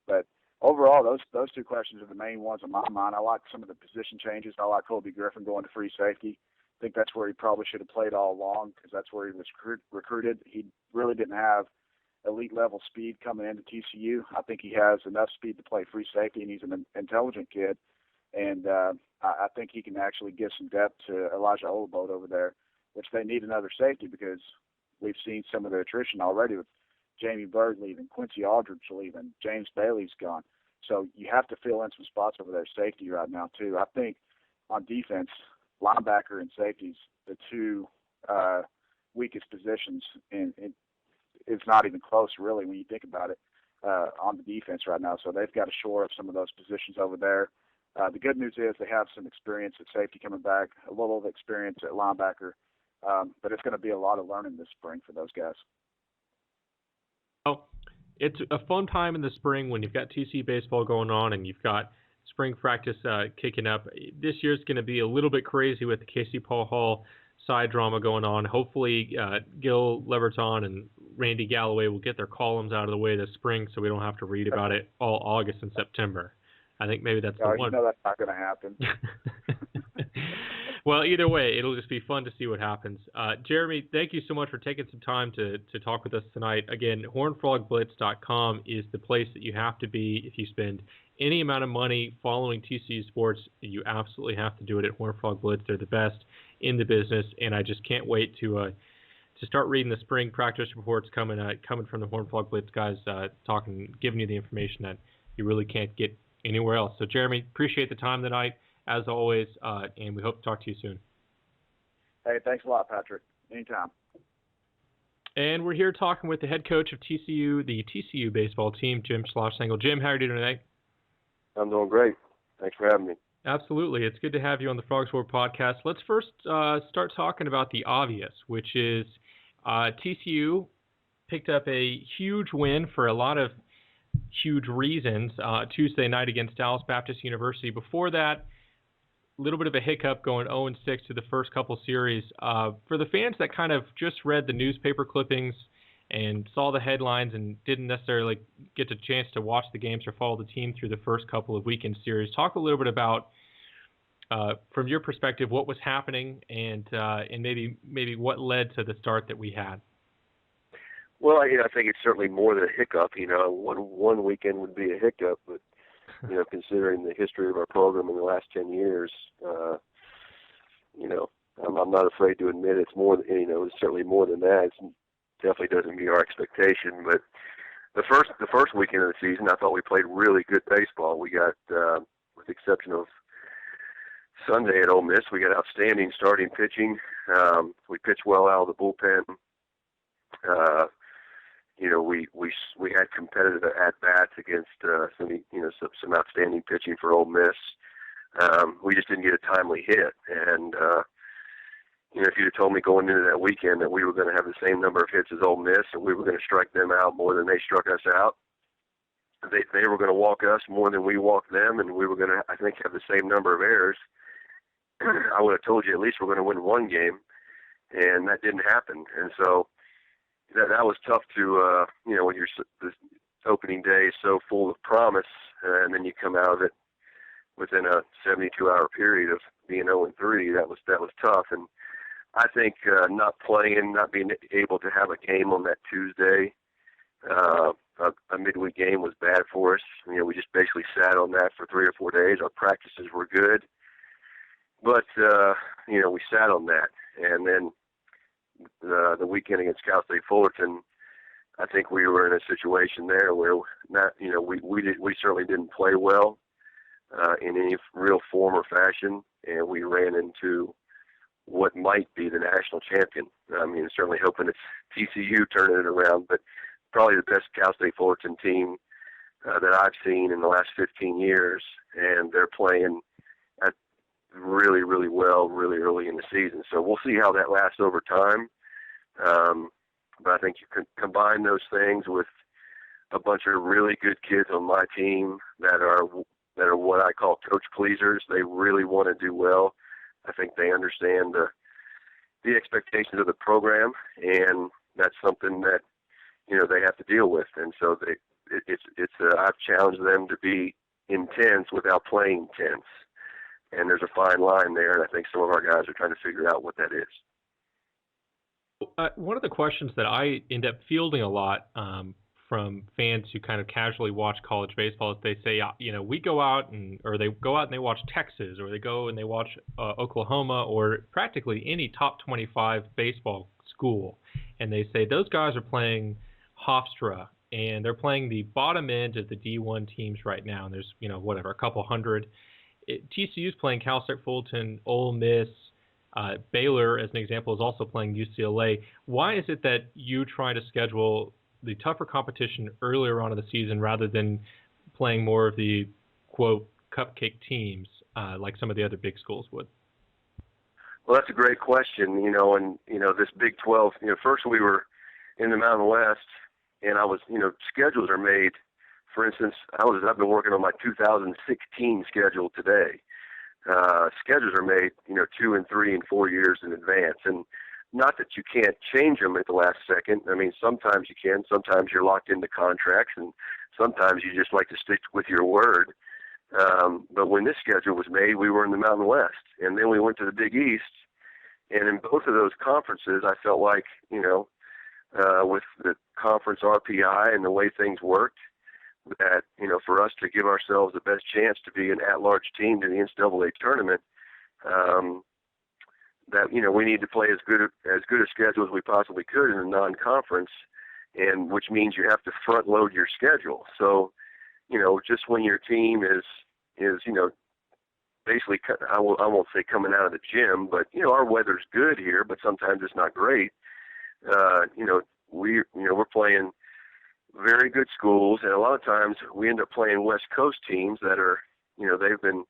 Speaker 3: But overall, those two questions are the main ones in my mind. I like some of the position changes. I like Colby Griffin going to free safety. I think that's where he probably should have played all along, because that's where he was recruited. He really didn't have elite level speed coming into TCU. I think he has enough speed to play free safety, and he's an intelligent kid. And I think he can actually give some depth to Elijah Oleboat over there, which they need another safety, because we've seen some of the attrition already with Jamie Byrd leaving, Quincy Aldridge leaving, James Bailey's gone. So you have to fill in some spots over there safety right now too. I think on defense, linebacker and safety's the two weakest positions, and it's not even close, really, when you think about it, on the defense right now. So they've got to shore up some of those positions over there. The good news is they have some experience at safety coming back, a little of experience at linebacker, but it's going to be a lot of learning this spring for those guys.
Speaker 1: Well, it's a fun time in the spring when you've got TCU baseball going on and you've got spring practice kicking up. This year's going to be a little bit crazy with the Casey Paul Hall side drama going on. Hopefully, Gil Leverton and Randy Galloway will get their columns out of the way this spring so we don't have to read about it all August and September. I think maybe that's the one.
Speaker 3: You know that's not going to happen.
Speaker 1: Well, either way, it'll just be fun to see what happens. Jeremy, thank you so much for taking some time to talk with us tonight. Again, HornFrogBlitz.com is the place that you have to be if you spend any amount of money following TCU sports. You absolutely have to do it at Horned Frog Blitz. They're the best in the business, and I just can't wait to start reading the spring practice reports coming from the Horned Frog Blitz guys, giving you the information that you really can't get anywhere else. So, Jeremy, appreciate the time tonight, as always, and we hope to talk to you soon.
Speaker 3: Hey, thanks a lot, Patrick. Anytime.
Speaker 1: And we're here talking with the head coach of TCU, the TCU baseball team, Jim Schlossengel. Jim, how are you doing today?
Speaker 4: I'm doing great. Thanks for having me.
Speaker 1: Absolutely. It's good to have you on the Frogs War podcast. Let's first start talking about the obvious, which is TCU picked up a huge win for a lot of huge reasons Tuesday night against Dallas Baptist University. Before that, a little bit of a hiccup going 0-6 to the first couple series. For the fans that kind of just read the newspaper clippings and saw the headlines and didn't necessarily get a chance to watch the games or follow the team through the first couple of weekend series, talk a little bit about, from your perspective, what was happening and maybe what led to the start that we had.
Speaker 4: Well, I think it's certainly more than a hiccup. One weekend would be a hiccup, but considering the history of our program in the last 10 years, I'm not afraid to admit it's more. It's certainly more than that. It definitely doesn't meet our expectation. But the first weekend of the season, I thought we played really good baseball. We got, with the exception of Sunday at Ole Miss, we got outstanding starting pitching. We pitched well out of the bullpen. We had competitive at bats against some outstanding pitching for Ole Miss. We just didn't get a timely hit, and if you'd have told me going into that weekend that we were going to have the same number of hits as Ole Miss and we were going to strike them out more than they struck us out, they were going to walk us more than we walked them, and we were going to, I think, have the same number of errors. I would have told you at least we're going to win one game, and that didn't happen, and so. That was tough to, when you're this opening day is so full of promise, and then you come out of it within a 72-hour period of being 0-3. That was tough, and I think not being able to have a game on that Tuesday, a midweek game was bad for us. We just basically sat on that for 3 or 4 days. Our practices were good, but we sat on that, and then. The weekend against Cal State Fullerton, I think we were in a situation there where we certainly didn't play well in any real form or fashion, and we ran into what might be the national champion. I mean, certainly hoping it's TCU turning it around, but probably the best Cal State Fullerton team that I've seen in the last 15 years, and they're playing really, really well, really early in the season. So we'll see how that lasts over time. But I think you can combine those things with a bunch of really good kids on my team that are what I call coach pleasers. They really want to do well. I think they understand the expectations of the program, and that's something that they have to deal with. And so I've challenged them to be intense without playing tense. And there's a fine line there, and I think some of our guys are trying to figure out what that is.
Speaker 1: One of the questions that I end up fielding a lot from fans who kind of casually watch college baseball is they say, we go out and they watch Texas, or they go and they watch Oklahoma, or practically any top 25 baseball school, and they say those guys are playing Hofstra, and they're playing the bottom end of the D1 teams right now, and there's a couple hundred. TCU's playing Cal State Fullerton, Ole Miss, Baylor, as an example, is also playing UCLA. Why is it that you try to schedule the tougher competition earlier on in the season rather than playing more of the, quote, cupcake teams like some of the other big schools would?
Speaker 4: Well, that's a great question. And this Big 12. First we were in the Mountain West, and I was, schedules are made. For instance, I've been working on my 2016 schedule today. Schedules are made, 2 and 3 and 4 years in advance, and not that you can't change them at the last second. I mean, sometimes you can. Sometimes you're locked into contracts, and sometimes you just like to stick with your word. But when this schedule was made, we were in the Mountain West, and then we went to the Big East. And in both of those conferences, I felt like, with the conference RPI and the way things worked, that, for us to give ourselves the best chance to be an at-large team to the NCAA tournament, that, we need to play as good a schedule as we possibly could in a non-conference, and which means you have to front-load your schedule. So, just when your team is basically, I won't say coming out of the gym, but, our weather's good here, but sometimes it's not great. We're playing very good schools, and a lot of times we end up playing West Coast teams that are, they've been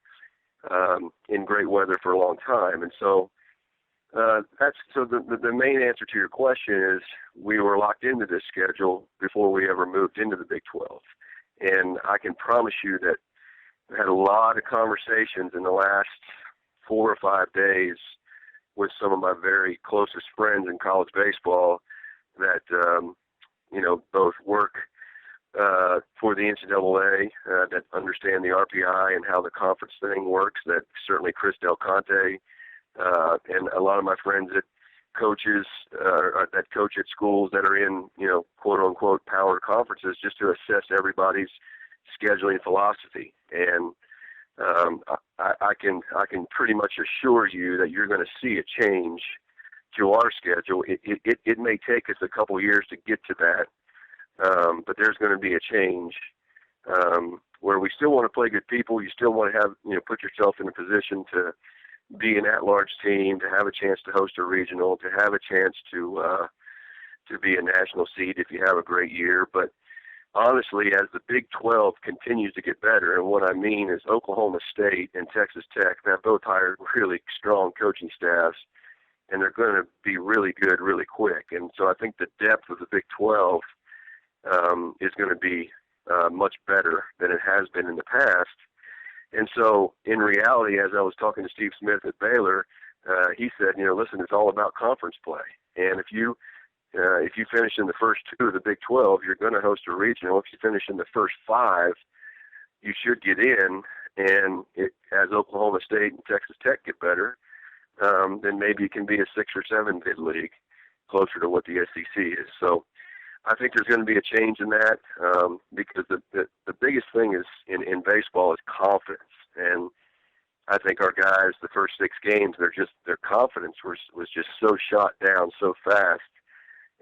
Speaker 4: in great weather for a long time. And so the main answer to your question is we were locked into this schedule before we ever moved into the Big 12. And I can promise you that I had a lot of conversations in the last 4 or 5 days with some of my very closest friends in college baseball that, both work for the NCAA, that understand the RPI and how the conference thing works, that certainly Chris Del Conte, and a lot of my friends that coach at schools that are in, quote unquote power conferences, just to assess everybody's scheduling philosophy. And I can pretty much assure you that you're going to see a change to our schedule. It may take us a couple years to get to that, but there's going to be a change where we still want to play good people. You still want to have, put yourself in a position to be an at-large team, to have a chance to host a regional, to have a chance to be a national seed if you have a great year. But honestly, as the Big 12 continues to get better, and what I mean is Oklahoma State and Texas Tech have both hired really strong coaching staffs, and they're going to be really good really quick. And so I think the depth of the Big 12 is going to be much better than it has been in the past. And so in reality, as I was talking to Steve Smith at Baylor, he said, listen, it's all about conference play. And if you finish in the first 2 of the Big 12, you're going to host a regional. If you finish in the first 5, you should get in. And as Oklahoma State and Texas Tech get better, then maybe it can be a 6 or 7 bid league, closer to what the SEC is. So I think there's going to be a change in that, because the biggest thing is in baseball is confidence. And I think our guys, the first 6 games, their confidence was just so shot down so fast.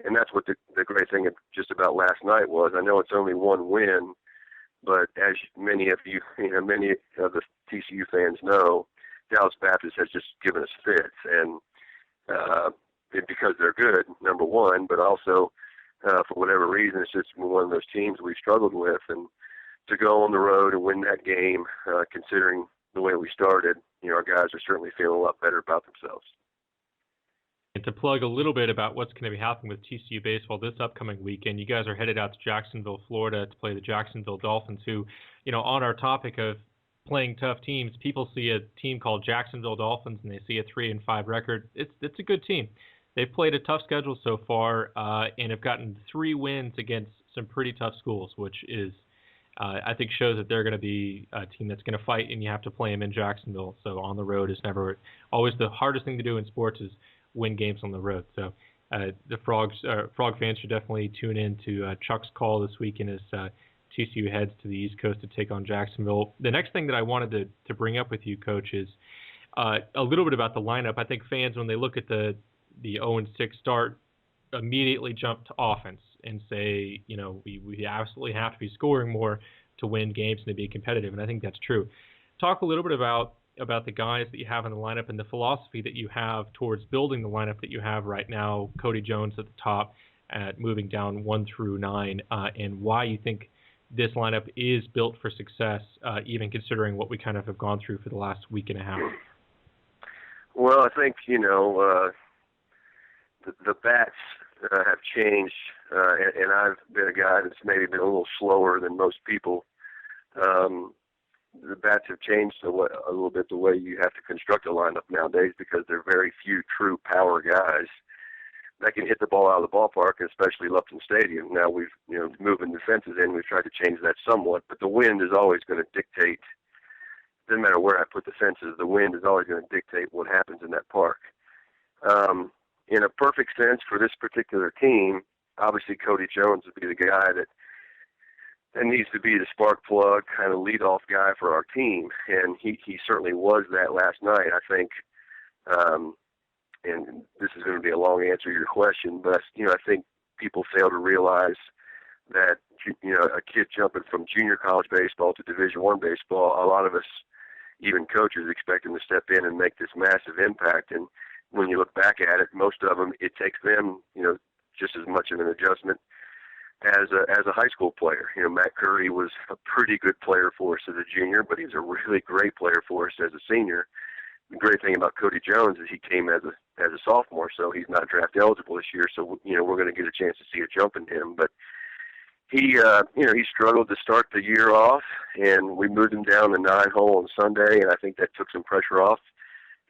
Speaker 4: And that's what the great thing just about last night was. I know it's only 1 win, but as many of many of the TCU fans know, Dallas Baptist has just given us fits, and because they're good, number one, but also for whatever reason, it's just one of those teams we've struggled with. And to go on the road and win that game, considering the way we started, our guys are certainly feeling a lot better about themselves.
Speaker 1: And to plug a little bit about what's going to be happening with TCU baseball this upcoming weekend, you guys are headed out to Jacksonville, Florida to play the Jacksonville Dolphins, who, on our topic of playing tough teams, people see a team called Jacksonville Dolphins and they see a 3-5 record. It's a good team. They've played a tough schedule so far and have gotten 3 wins against some pretty tough schools, which is, I think, shows that they're going to be a team that's going to fight, and you have to play them in Jacksonville. So on the road is never always the hardest thing to do in sports is win games on the road. So the Frog fans should definitely tune in to Chuck's call this weekend as TCU heads to the East Coast to take on Jacksonville. The next thing that I wanted to bring up with you, Coach, is a little bit about the lineup. I think fans, when they look at the 0-6 start, immediately jump to offense and say, we absolutely have to be scoring more to win games and to be competitive. And I think that's true. Talk a little bit about about the guys that you have in the lineup and the philosophy that you have towards building the lineup that you have right now, Cody Jones at the top, moving down 1 through 9, and why you think this lineup is built for success, even considering what we kind of have gone through for the last week and a half?
Speaker 4: Well, I think, the bats have changed, and I've been a guy that's maybe been a little slower than most people. The bats have changed a little bit the way you have to construct a lineup nowadays, because there are very few true power guys that can hit the ball out of the ballpark, especially Lupton Stadium. Now we've, moving the fences in, we've tried to change that somewhat, but the wind is always going to dictate. Doesn't matter where I put the fences, the wind is always going to dictate what happens in that park. In a perfect sense for this particular team, obviously Cody Jones would be the guy that needs to be the spark plug, kind of lead-off guy for our team, and he certainly was that last night. I think, and this is going to be a long answer to your question, but I think people fail to realize that a kid jumping from junior college baseball to Division I baseball, a lot of us, even coaches, expect him to step in and make this massive impact. And when you look back at it, most of them, it takes them, just as much of an adjustment as a high school player. Matt Curry was a pretty good player for us as a junior, but he's a really great player for us as a senior. The great thing about Cody Jones is he came as a sophomore, so he's not draft eligible this year. So we're going to get a chance to see a jump in him. But he struggled to start the year off, and we moved him down the 9-hole on Sunday, and I think that took some pressure off.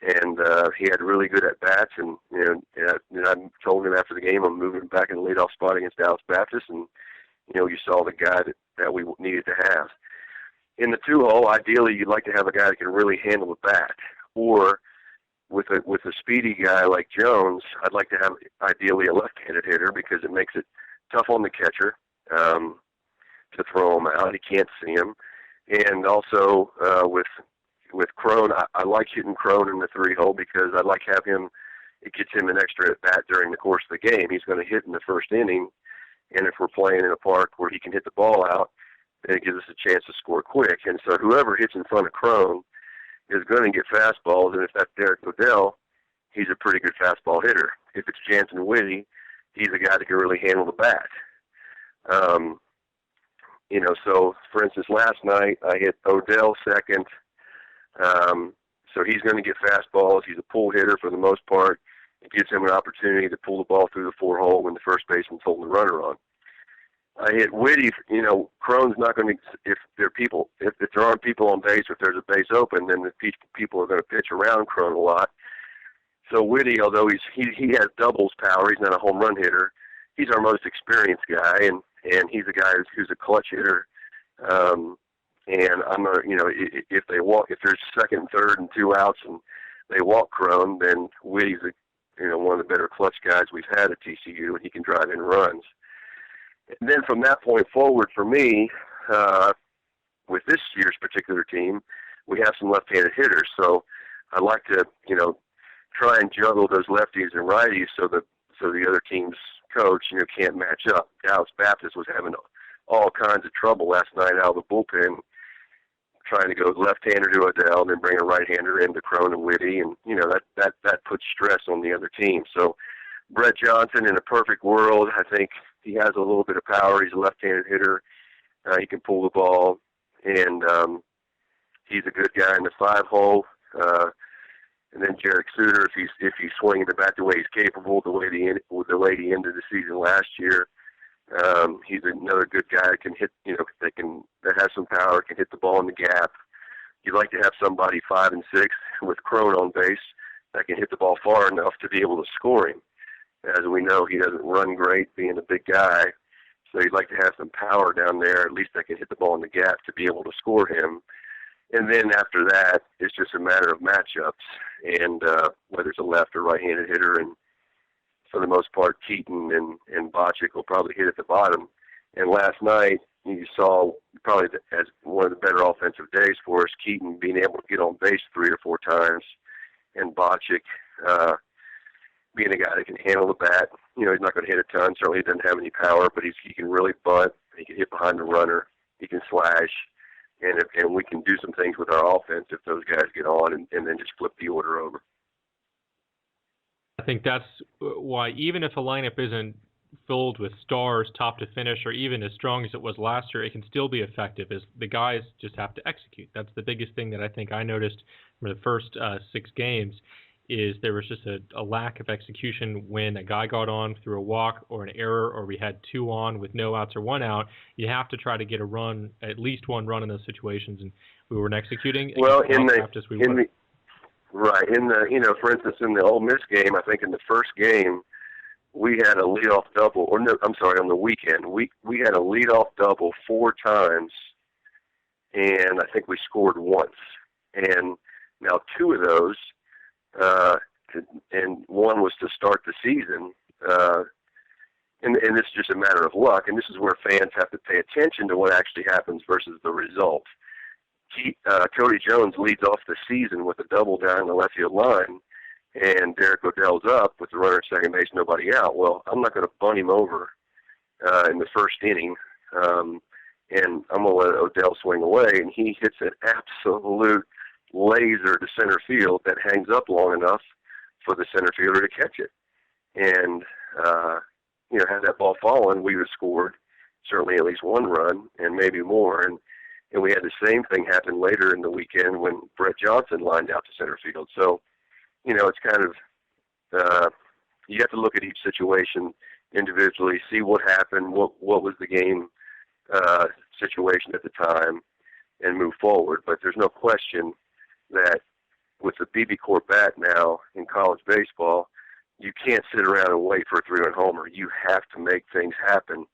Speaker 4: And he had really good at bats, and I told him after the game I'm moving him back in the leadoff spot against Dallas Baptist, and you saw the guy that we needed to have. In the 2-hole, ideally you'd like to have a guy that can really handle the bat, or with a speedy guy like Jones, I'd like to have ideally a left-handed hitter, because it makes it tough on the catcher to throw him out. He can't see him, and also with Crone, I like hitting Crone in the 3-hole, because I'd like to have him. It gets him an extra at bat during the course of the game. He's going to hit in the first inning, and if we're playing in a park where he can hit the ball out, then it gives us a chance to score quick. And so whoever hits in front of Crone is going to get fastballs, and if that's Derek Odell, he's a pretty good fastball hitter. If it's Jansen Whitty, he's a guy that can really handle the bat. So for instance, last night I hit Odell second. So he's going to get fastballs. He's a pull hitter for the most part. It gives him an opportunity to pull the ball through the 4-hole when the first baseman's holding the runner on. I hit Whitty. Crone's not going to. If there aren't people on base, or if there's a base open, then the people are going to pitch around Crone a lot. So Whitty, although he has doubles power, he's not a home run hitter. He's our most experienced guy, and he's a guy who's a clutch hitter. And I'm not, if there's second, third, and 2 outs, and they walk Crone, then Whitty's one of the better clutch guys we've had at TCU, and he can drive in runs. And then from that point forward, for me, with this year's particular team, we have some left-handed hitters. So I like to, try and juggle those lefties and righties so the other team's coach, can't match up. Dallas Baptist was having all kinds of trouble last night out of the bullpen, trying to go left-hander to Odell and then bring a right-hander into Crone and Whitty, and that puts stress on the other team. So Brett Johnson, in a perfect world, I think he has a little bit of power. He's a left-handed hitter. He can pull the ball, and he's a good guy in the 5-hole. And then Jarek Suter, if he's swinging the bat the way he's capable, the way he ended the season last year, he's another good guy that can hit, that has some power, can hit the ball in the gap. You'd like to have somebody 5 and 6 with Crone on base that can hit the ball far enough to be able to score him. As we know, he doesn't run great, being a big guy, so you'd like to have some power down there, at least that can hit the ball in the gap to be able to score him. And then after that, it's just a matter of matchups, and whether it's a left or right-handed hitter. And for the most part, Keaton and Bocek will probably hit at the bottom. And last night, you saw probably as one of the better offensive days for us, Keaton being able to get on base 3 or 4 times, and Bocek being a guy that can handle the bat. He's not going to hit a ton. Certainly he doesn't have any power, but he can really bunt. He can hit behind the runner. He can slash. and we can do some things with our offense if those guys get on and then just flip the order over.
Speaker 1: I think that's why even if a lineup isn't filled with stars top to finish or even as strong as it was last year, it can still be effective as the guys just have to execute. That's the biggest thing that I think I noticed from the first 6 games is there was just a lack of execution when a guy got on through a walk or an error or we had 2 on with no outs or 1 out. You have to try to get a run, at least 1 run in those situations, and we weren't executing.
Speaker 4: Well, for instance, in the Ole Miss game, I think in the first game, we had a leadoff double, on the weekend. We had a leadoff double 4 times, and I think we scored once. And now 2 of those, and one was to start the season, and this is just a matter of luck, and this is where fans have to pay attention to what actually happens versus the result. Cody Jones leads off the season with a double down the left field line, and Derek Odell's up with the runner at second base, nobody out. Well, I'm not going to bunt him over in the first inning, and I'm going to let Odell swing away, and he hits an absolute laser to center field that hangs up long enough for the center fielder to catch it. And, had that ball fallen, we would have scored certainly at least 1 run and maybe more. And we had the same thing happen later in the weekend when Brett Johnson lined out to center field. So, it's kind of, you have to look at each situation individually, see what happened, what was the game situation at the time, and move forward. But there's no question that with the BB-Corp bat now in college baseball, you can't sit around and wait for a 3-run homer. You have to make things happen,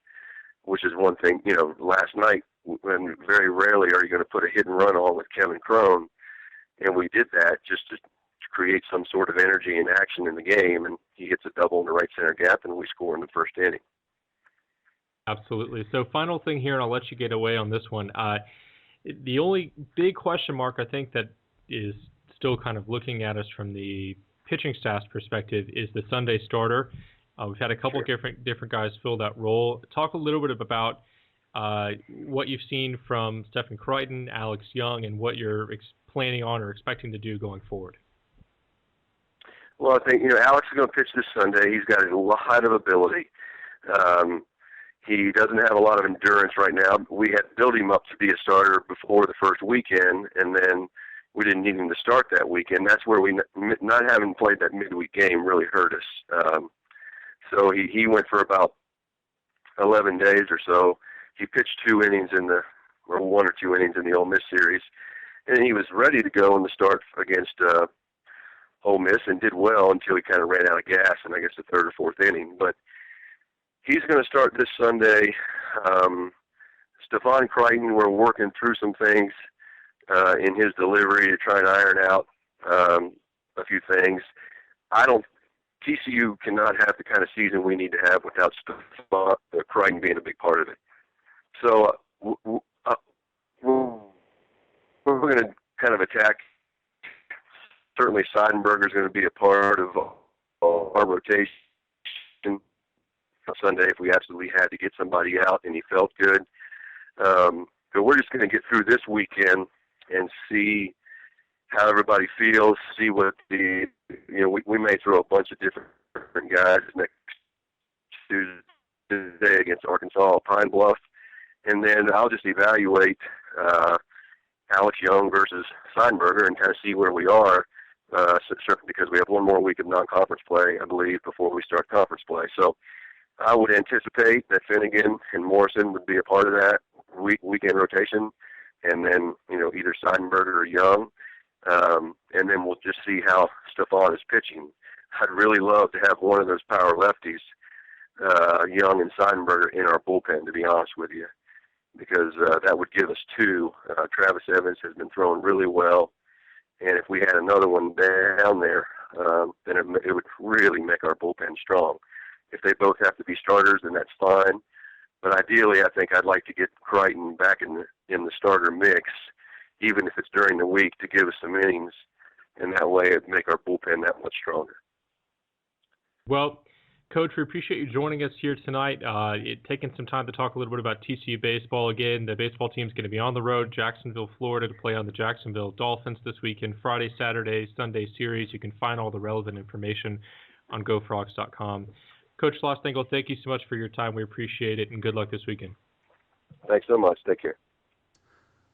Speaker 4: which is one thing, last night, when very rarely are you going to put a hit and run on with Kevin Cron, and we did that just to create some sort of energy and action in the game, and he hits a double in the right center gap, and we score in the first inning.
Speaker 1: Absolutely. So final thing here, and I'll let you get away on this one. The only big question mark I think that is still kind of looking at us from the pitching staff's perspective is the Sunday starter. We've had a couple of different guys fill that role. Talk a little bit about what you've seen from Stephen Crichton, Alex Young, and what you're planning on or expecting to do going forward.
Speaker 4: Well, I think, Alex is going to pitch this Sunday. He's got a lot of ability. He doesn't have a lot of endurance right now. We had built him up to be a starter before the first weekend, and then we didn't need him to start that weekend. That's where we not having played that midweek game really hurt us. So he went for about 11 days or so. He pitched 2 innings or 1 or 2 innings in the Ole Miss series, and he was ready to go in the start against Ole Miss and did well until he kind of ran out of gas in, I guess, the 3rd or 4th inning. But he's going to start this Sunday. Stephen Crichton, we're working through some things in his delivery to try and iron out a few things. TCU cannot have the kind of season we need to have without Crichton being a big part of it. So we're going to kind of attack. Certainly Seidenberger is going to be a part of our rotation on Sunday if we absolutely had to get somebody out and he felt good. But we're just going to get through this weekend and see how everybody feels, see what we may throw a bunch of different guys next Tuesday against Arkansas Pine Bluff, and then I'll just evaluate Alex Young versus Seidenberger and kind of see where we are, because we have 1 more week of non-conference play, I believe, before we start conference play. So I would anticipate that Finnegan and Morrison would be a part of that weekend rotation, and then, either Seidenberger or Young, and then we'll just see how Stephen is pitching. I'd really love to have one of those power lefties, Young and Seidenberger, in our bullpen, to be honest with you, because that would give us 2. Travis Evans has been throwing really well, and if we had another one down there, then it would really make our bullpen strong. If they both have to be starters, then that's fine. But ideally, I think I'd like to get Crichton back in the starter mix, even if it's during the week, to give us some innings, and that way it'd make our bullpen that much stronger.
Speaker 1: Well, Coach, we appreciate you joining us here tonight. Taking some time to talk a little bit about TCU baseball. Again, the baseball team is going to be on the road, Jacksonville, Florida, to play on the Jacksonville Dolphins this weekend, Friday, Saturday, Sunday series. You can find all the relevant information on gofrogs.com. Coach Schlossnagle, thank you so much for your time. We appreciate it, and good luck this weekend.
Speaker 4: Thanks so much. Take care.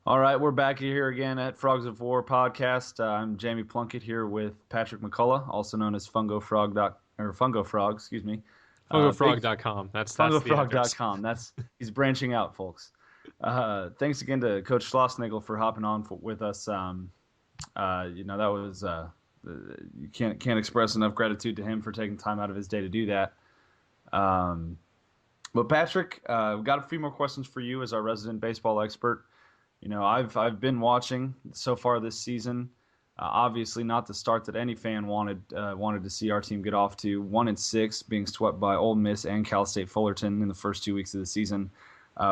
Speaker 2: All right, we're back here again at Frogs of War podcast. I'm Jamie Plunkett here with Patrick McCullough, also known as FungoFrog, excuse me.
Speaker 1: Fungofrog.com. That's
Speaker 2: Fungofrog.com. He's branching out, folks. Thanks again to Coach Schlossnagle for hopping on with us. That was you can't express enough gratitude to him for taking time out of his day to do that. But Patrick, we've got a few more questions for you as our resident baseball expert. I've been watching so far this season. Obviously, not the start that any fan wanted to see our team get off to. 1-6, being swept by Ole Miss and Cal State Fullerton in the first 2 weeks of the season,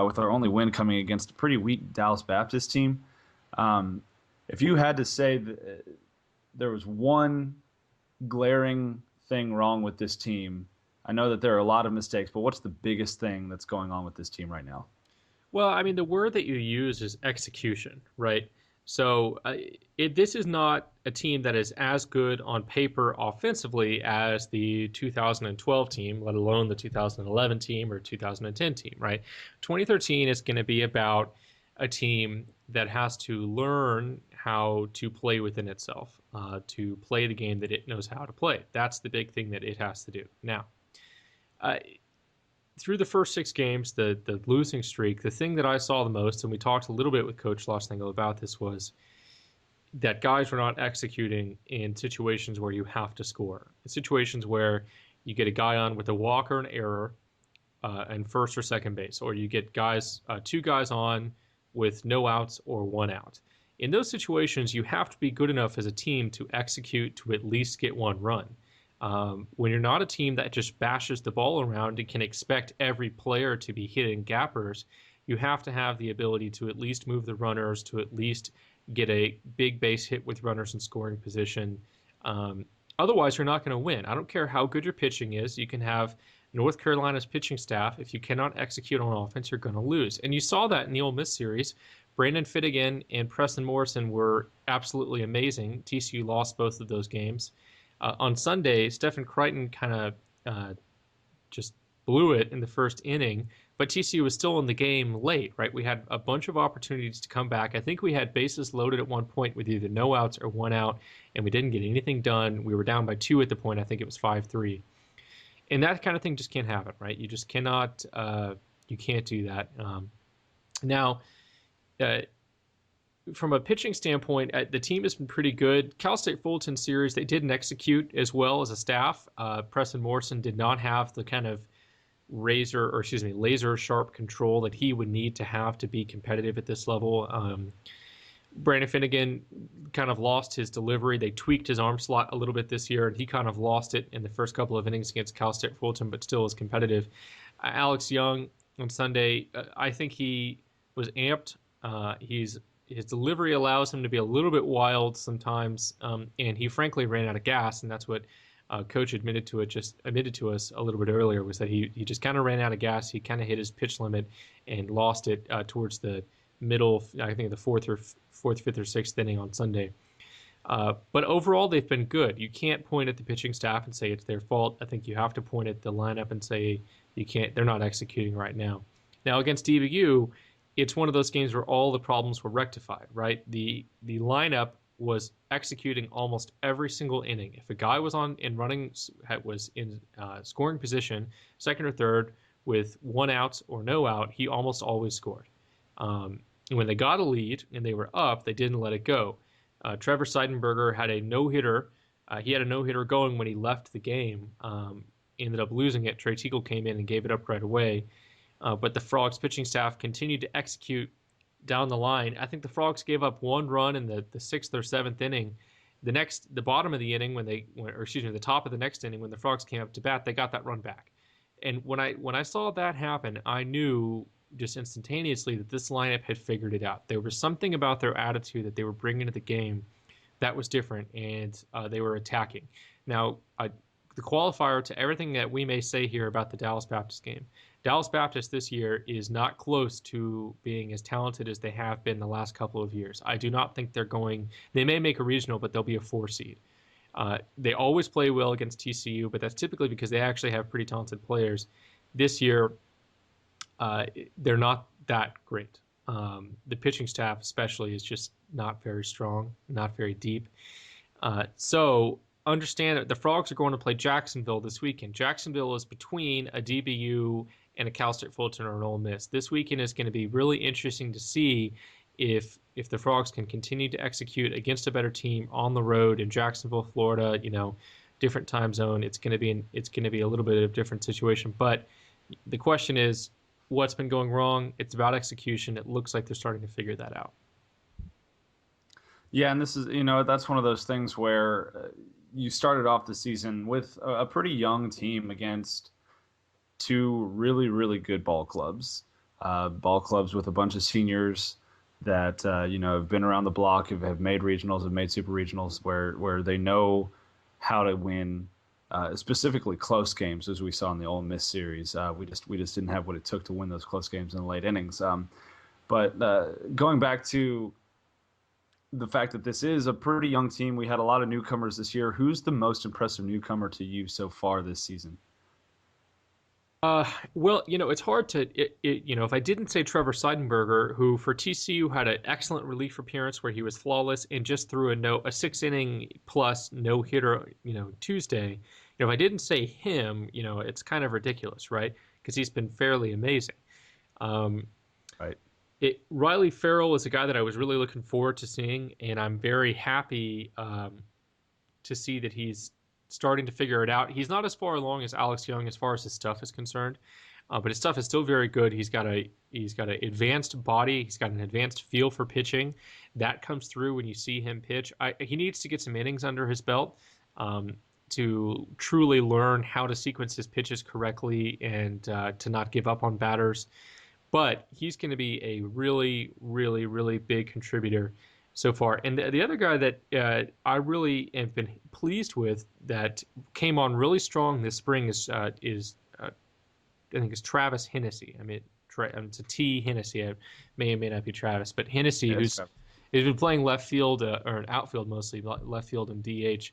Speaker 2: with our only win coming against a pretty weak Dallas Baptist team. If you had to say that there was one glaring thing wrong with this team, I know that there are a lot of mistakes, but what's the biggest thing that's going on with this team right now?
Speaker 1: Well, I mean, the word that you use is execution, right? So this is not a team that is as good on paper offensively as the 2012 team, let alone the 2011 team or 2010 team, right? 2013 is going to be about a team that has to learn how to play within itself, to play the game that it knows how to play. That's the big thing that it has to do. Now, through the first 6 games, the losing streak, the thing that I saw the most, and we talked a little bit with Coach Schlossnagle about this, was that guys were not executing in situations where you have to score. In situations where you get a guy on with a walk or an error and first or second base, or you get 2 guys on with no outs or 1 out. In those situations, you have to be good enough as a team to execute to at least get 1 run. When you're not a team that just bashes the ball around and can expect every player to be hitting gappers, you have to have the ability to at least move the runners, to at least get a big base hit with runners in scoring position. Otherwise, you're not going to win. I don't care how good your pitching is. You can have North Carolina's pitching staff. If you cannot execute on offense, you're going to lose. And you saw that in the Ole Miss series. Brandon Finnegan and Preston Morrison were absolutely amazing. TCU lost both of those games. On Sunday, Stephen Crichton kind of just blew it in the first inning, but TCU was still in the game late, right? We had a bunch of opportunities to come back. I think we had bases loaded at one point with either no outs or 1 out, and we didn't get anything done. We were down by 2 at the point. I think it was 5-3. And that kind of thing just can't happen, right? You just cannot, you can't do that. Now, from a pitching standpoint, the team has been pretty good. Cal State Fullerton series, they didn't execute as well as a staff. Preston Morrison did not have the kind of laser sharp control that he would need to have to be competitive at this level. Brandon Finnegan kind of lost his delivery. They tweaked his arm slot a little bit this year, and he kind of lost it in the first couple of innings against Cal State Fullerton, but still is competitive. Alex Young on Sunday, I think he was amped. His delivery allows him to be a little bit wild sometimes, and he frankly ran out of gas, and that's what Coach admitted to us a little bit earlier, was that he just kind of ran out of gas. He kind of hit his pitch limit and lost it towards the middle, I think the fourth, fifth, or sixth inning on Sunday. But overall, they've been good. You can't point at the pitching staff and say it's their fault. I think you have to point at the lineup and say they're not executing right now. Now against DBU, it's one of those games where all the problems were rectified, right? The lineup was executing almost every single inning. If a guy was on and running, was in scoring position, second or third, with 1 out or no out, he almost always scored. When they got a lead and they were up, they didn't let it go. Trevor Seidenberger had a no-hitter. He had a no-hitter going when he left the game. Ended up losing it. Trey Teagle came in and gave it up right away. But the Frogs pitching staff continued to execute down the line. I think the Frogs gave up 1 run in the 6th or 7th inning. The bottom of the inning, the top of the next inning, when the Frogs came up to bat, they got that run back. And when I saw that happen, I knew just instantaneously that this lineup had figured it out. There was something about their attitude that they were bringing to the game that was different, and they were attacking. Now, the qualifier to everything that we may say here about the Dallas Baptist game. Dallas Baptist this year is not close to being as talented as they have been the last couple of years. I do not think they may make a regional, but they'll be a 4 seed. They always play well against TCU, but that's typically because they actually have pretty talented players. This year, they're not that great. The pitching staff especially is just not very strong, not very deep. So understand that the Frogs are going to play Jacksonville this weekend. Jacksonville is between a DBU and a Cal State Fulton or an Ole Miss. This weekend is going to be really interesting to see if the Frogs can continue to execute against a better team on the road in Jacksonville, Florida. Different time zone. It's going to be a little bit of a different situation. But the question is, what's been going wrong? It's about execution. It looks like they're starting to figure that out.
Speaker 2: Yeah, and this is, that's one of those things where you started off the season with a pretty young team against two really, really good ball clubs with a bunch of seniors that, have been around the block, have made regionals, have made super regionals, where they know how to win, specifically close games, as we saw in the Ole Miss series. We just didn't have what it took to win those close games in the late innings. But going back to the fact that this is a pretty young team, we had a lot of newcomers this year. Who's the most impressive newcomer to you so far this season?
Speaker 1: Well, it's hard to, if I didn't say Trevor Seidenberger, who for TCU had an excellent relief appearance where he was flawless and just threw a 6-inning plus no hitter, Tuesday. If I didn't say him, it's kind of ridiculous, right? Because he's been fairly amazing.
Speaker 2: Right.
Speaker 1: Riley Farrell is a guy that I was really looking forward to seeing, and I'm very happy to see that he's starting to figure it out. He's not as far along as Alex Young as far as his stuff is concerned, but his stuff is still very good. He's got an advanced body. He's got an advanced feel for pitching. That comes through when you see him pitch. He needs to get some innings under his belt to truly learn how to sequence his pitches correctly and to not give up on batters. But he's going to be a really, really, really big contributor so far. And the other guy that I really have been pleased with that came on really strong this spring is I think it's Travis Hennessy. I mean, it's a T Hennessy. It may or may not be Travis, but Hennessy, who's been playing left field or an outfield mostly, left field and DH.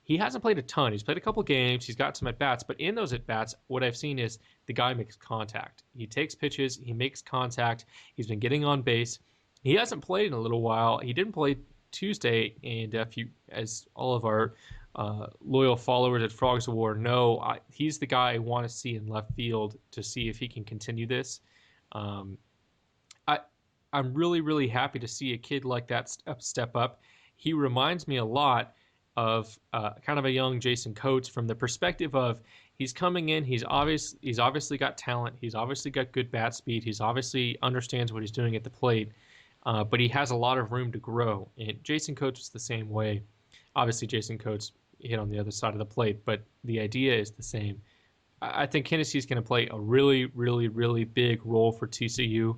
Speaker 1: He hasn't played a ton. He's played a couple games. He's got some at-bats. But in those at-bats, what I've seen is the guy makes contact. He takes pitches. He makes contact. He's been getting on base. He hasn't played in a little while. He didn't play Tuesday. And as all of our loyal followers at Frogs of War know, he's the guy I want to see in left field to see if he can continue this. I'm really, really happy to see a kid like that step up. He reminds me a lot of kind of a young Jason Coates from the perspective of he's coming in, he's obviously got talent, he's obviously got good bat speed, he's obviously understands what he's doing at the plate, but he has a lot of room to grow. And Jason Coates is the same way. Obviously, Jason Coates hit on the other side of the plate, but the idea is the same. I think Hennessy is going to play a really, really, really big role for TCU.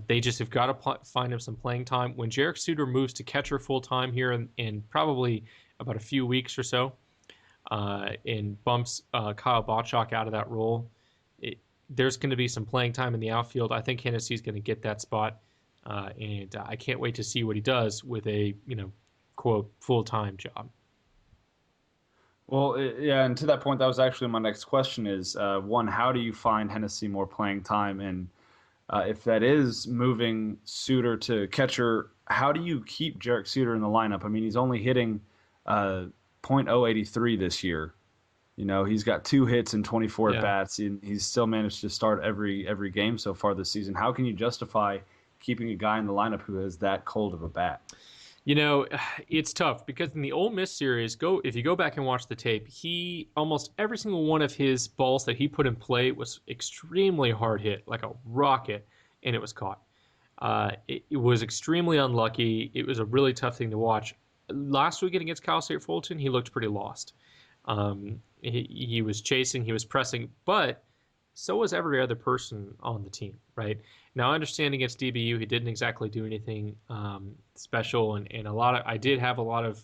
Speaker 1: They just have got to find him some playing time. When Jarek Suter moves to catcher full time here in probably about a few weeks or so, and bumps Kyle Botchak out of that role, there's going to be some playing time in the outfield. I think Hennessy's going to get that spot, and I can't wait to see what he does with a quote full-time job.
Speaker 2: Well, yeah, and to that point, that was actually my next question is, one, how do you find Hennessy more playing time? And if that is moving Suter to catcher, how do you keep Jarek Suter in the lineup? I mean, he's only hitting .083 this year. He's got 2 hits and 24 at-bats, and he's still managed to start every game so far this season. How can you justify keeping a guy in the lineup who has that cold of a bat?
Speaker 1: It's tough because in the Ole Miss series, if you go back and watch the tape, almost every single one of his balls that he put in play was extremely hard hit, like a rocket, and it was caught. It was extremely unlucky. It was a really tough thing to watch. Last weekend against Cal State Fulton, he looked pretty lost. He was chasing, he was pressing, but so was every other person on the team, right? Now, I understand against DBU, he didn't exactly do anything special, and I did have a lot of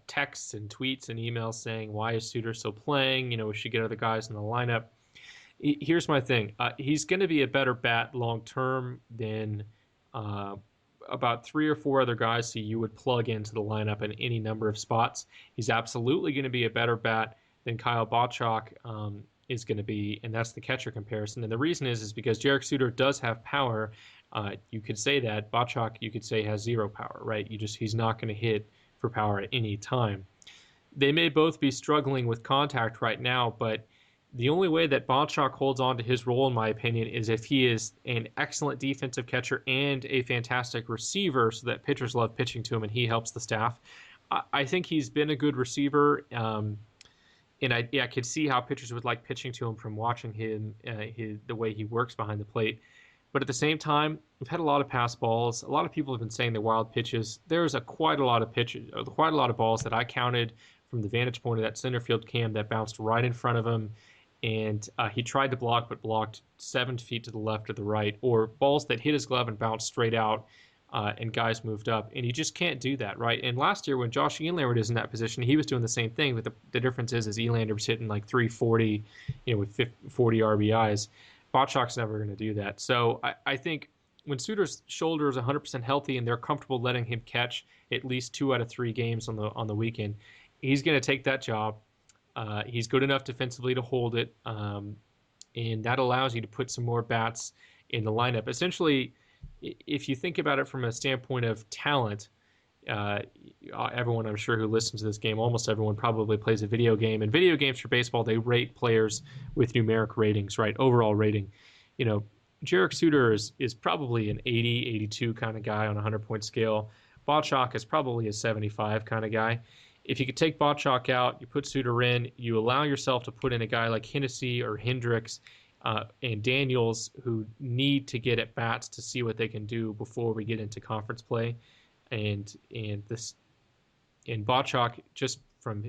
Speaker 1: texts and tweets and emails saying, why is Suter still playing? You know, we should get other guys in the lineup. Here's my thing. He's going to be a better bat long term than about 3 or 4 other guys who you would plug into the lineup in any number of spots. He's absolutely going to be a better bat than Kyle Botchok is going to be, and that's the catcher comparison. And the reason is because Derek Suter does have power. You could say that. Botchok, you could say, has zero power, right? He's not going to hit for power at any time. They may both be struggling with contact right now, but the only way that Botchok holds on to his role, in my opinion, is if he is an excellent defensive catcher and a fantastic receiver so that pitchers love pitching to him and he helps the staff. I think he's been a good receiver, and I could see how pitchers would like pitching to him from watching him, the way he works behind the plate. But at the same time, we've had a lot of pass balls. A lot of people have been saying they're wild pitches. There's quite a lot of balls that I counted from the vantage point of that center field cam that bounced right in front of him. And he tried to block, but blocked 7 feet to the left or the right, or balls that hit his glove and bounced straight out, and guys moved up. And you just can't do that, right? And last year when Josh Elander was in that position, he was doing the same thing. But the difference is Elander was hitting like 340, with 40 RBIs. Botchok's never going to do that. So I think when Suter's shoulder is 100% healthy and they're comfortable letting him catch at least 2 out of 3 games on the weekend, he's going to take that job. He's good enough defensively to hold it, and that allows you to put some more bats in the lineup. Essentially, if you think about it from a standpoint of talent, everyone I'm sure who listens to this game, almost everyone probably plays a video game. And video games for baseball, they rate players with numeric ratings, right? Overall rating. Jarek Suter is probably an 80, 82 kind of guy on a 100-point scale. Botchok is probably a 75 kind of guy. If you could take Botchok out, you put Suter in, you allow yourself to put in a guy like Hennessy or Hendricks and Daniels who need to get at bats to see what they can do before we get into conference play. And Botchok, just from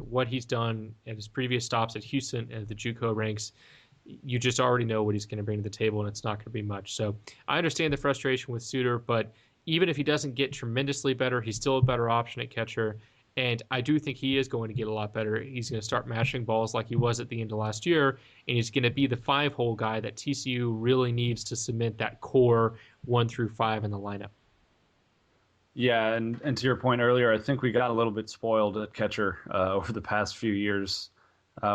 Speaker 1: what he's done at his previous stops at Houston and the JUCO ranks, you just already know what he's going to bring to the table, and it's not going to be much. So I understand the frustration with Suter, but even if he doesn't get tremendously better, he's still a better option at catcher. And I do think he is going to get a lot better. He's going to start mashing balls like he was at the end of last year, and he's going to be the 5-hole guy that TCU really needs to cement that core 1 through 5 in the lineup.
Speaker 2: Yeah, and to your point earlier, I think we got a little bit spoiled at catcher over the past few years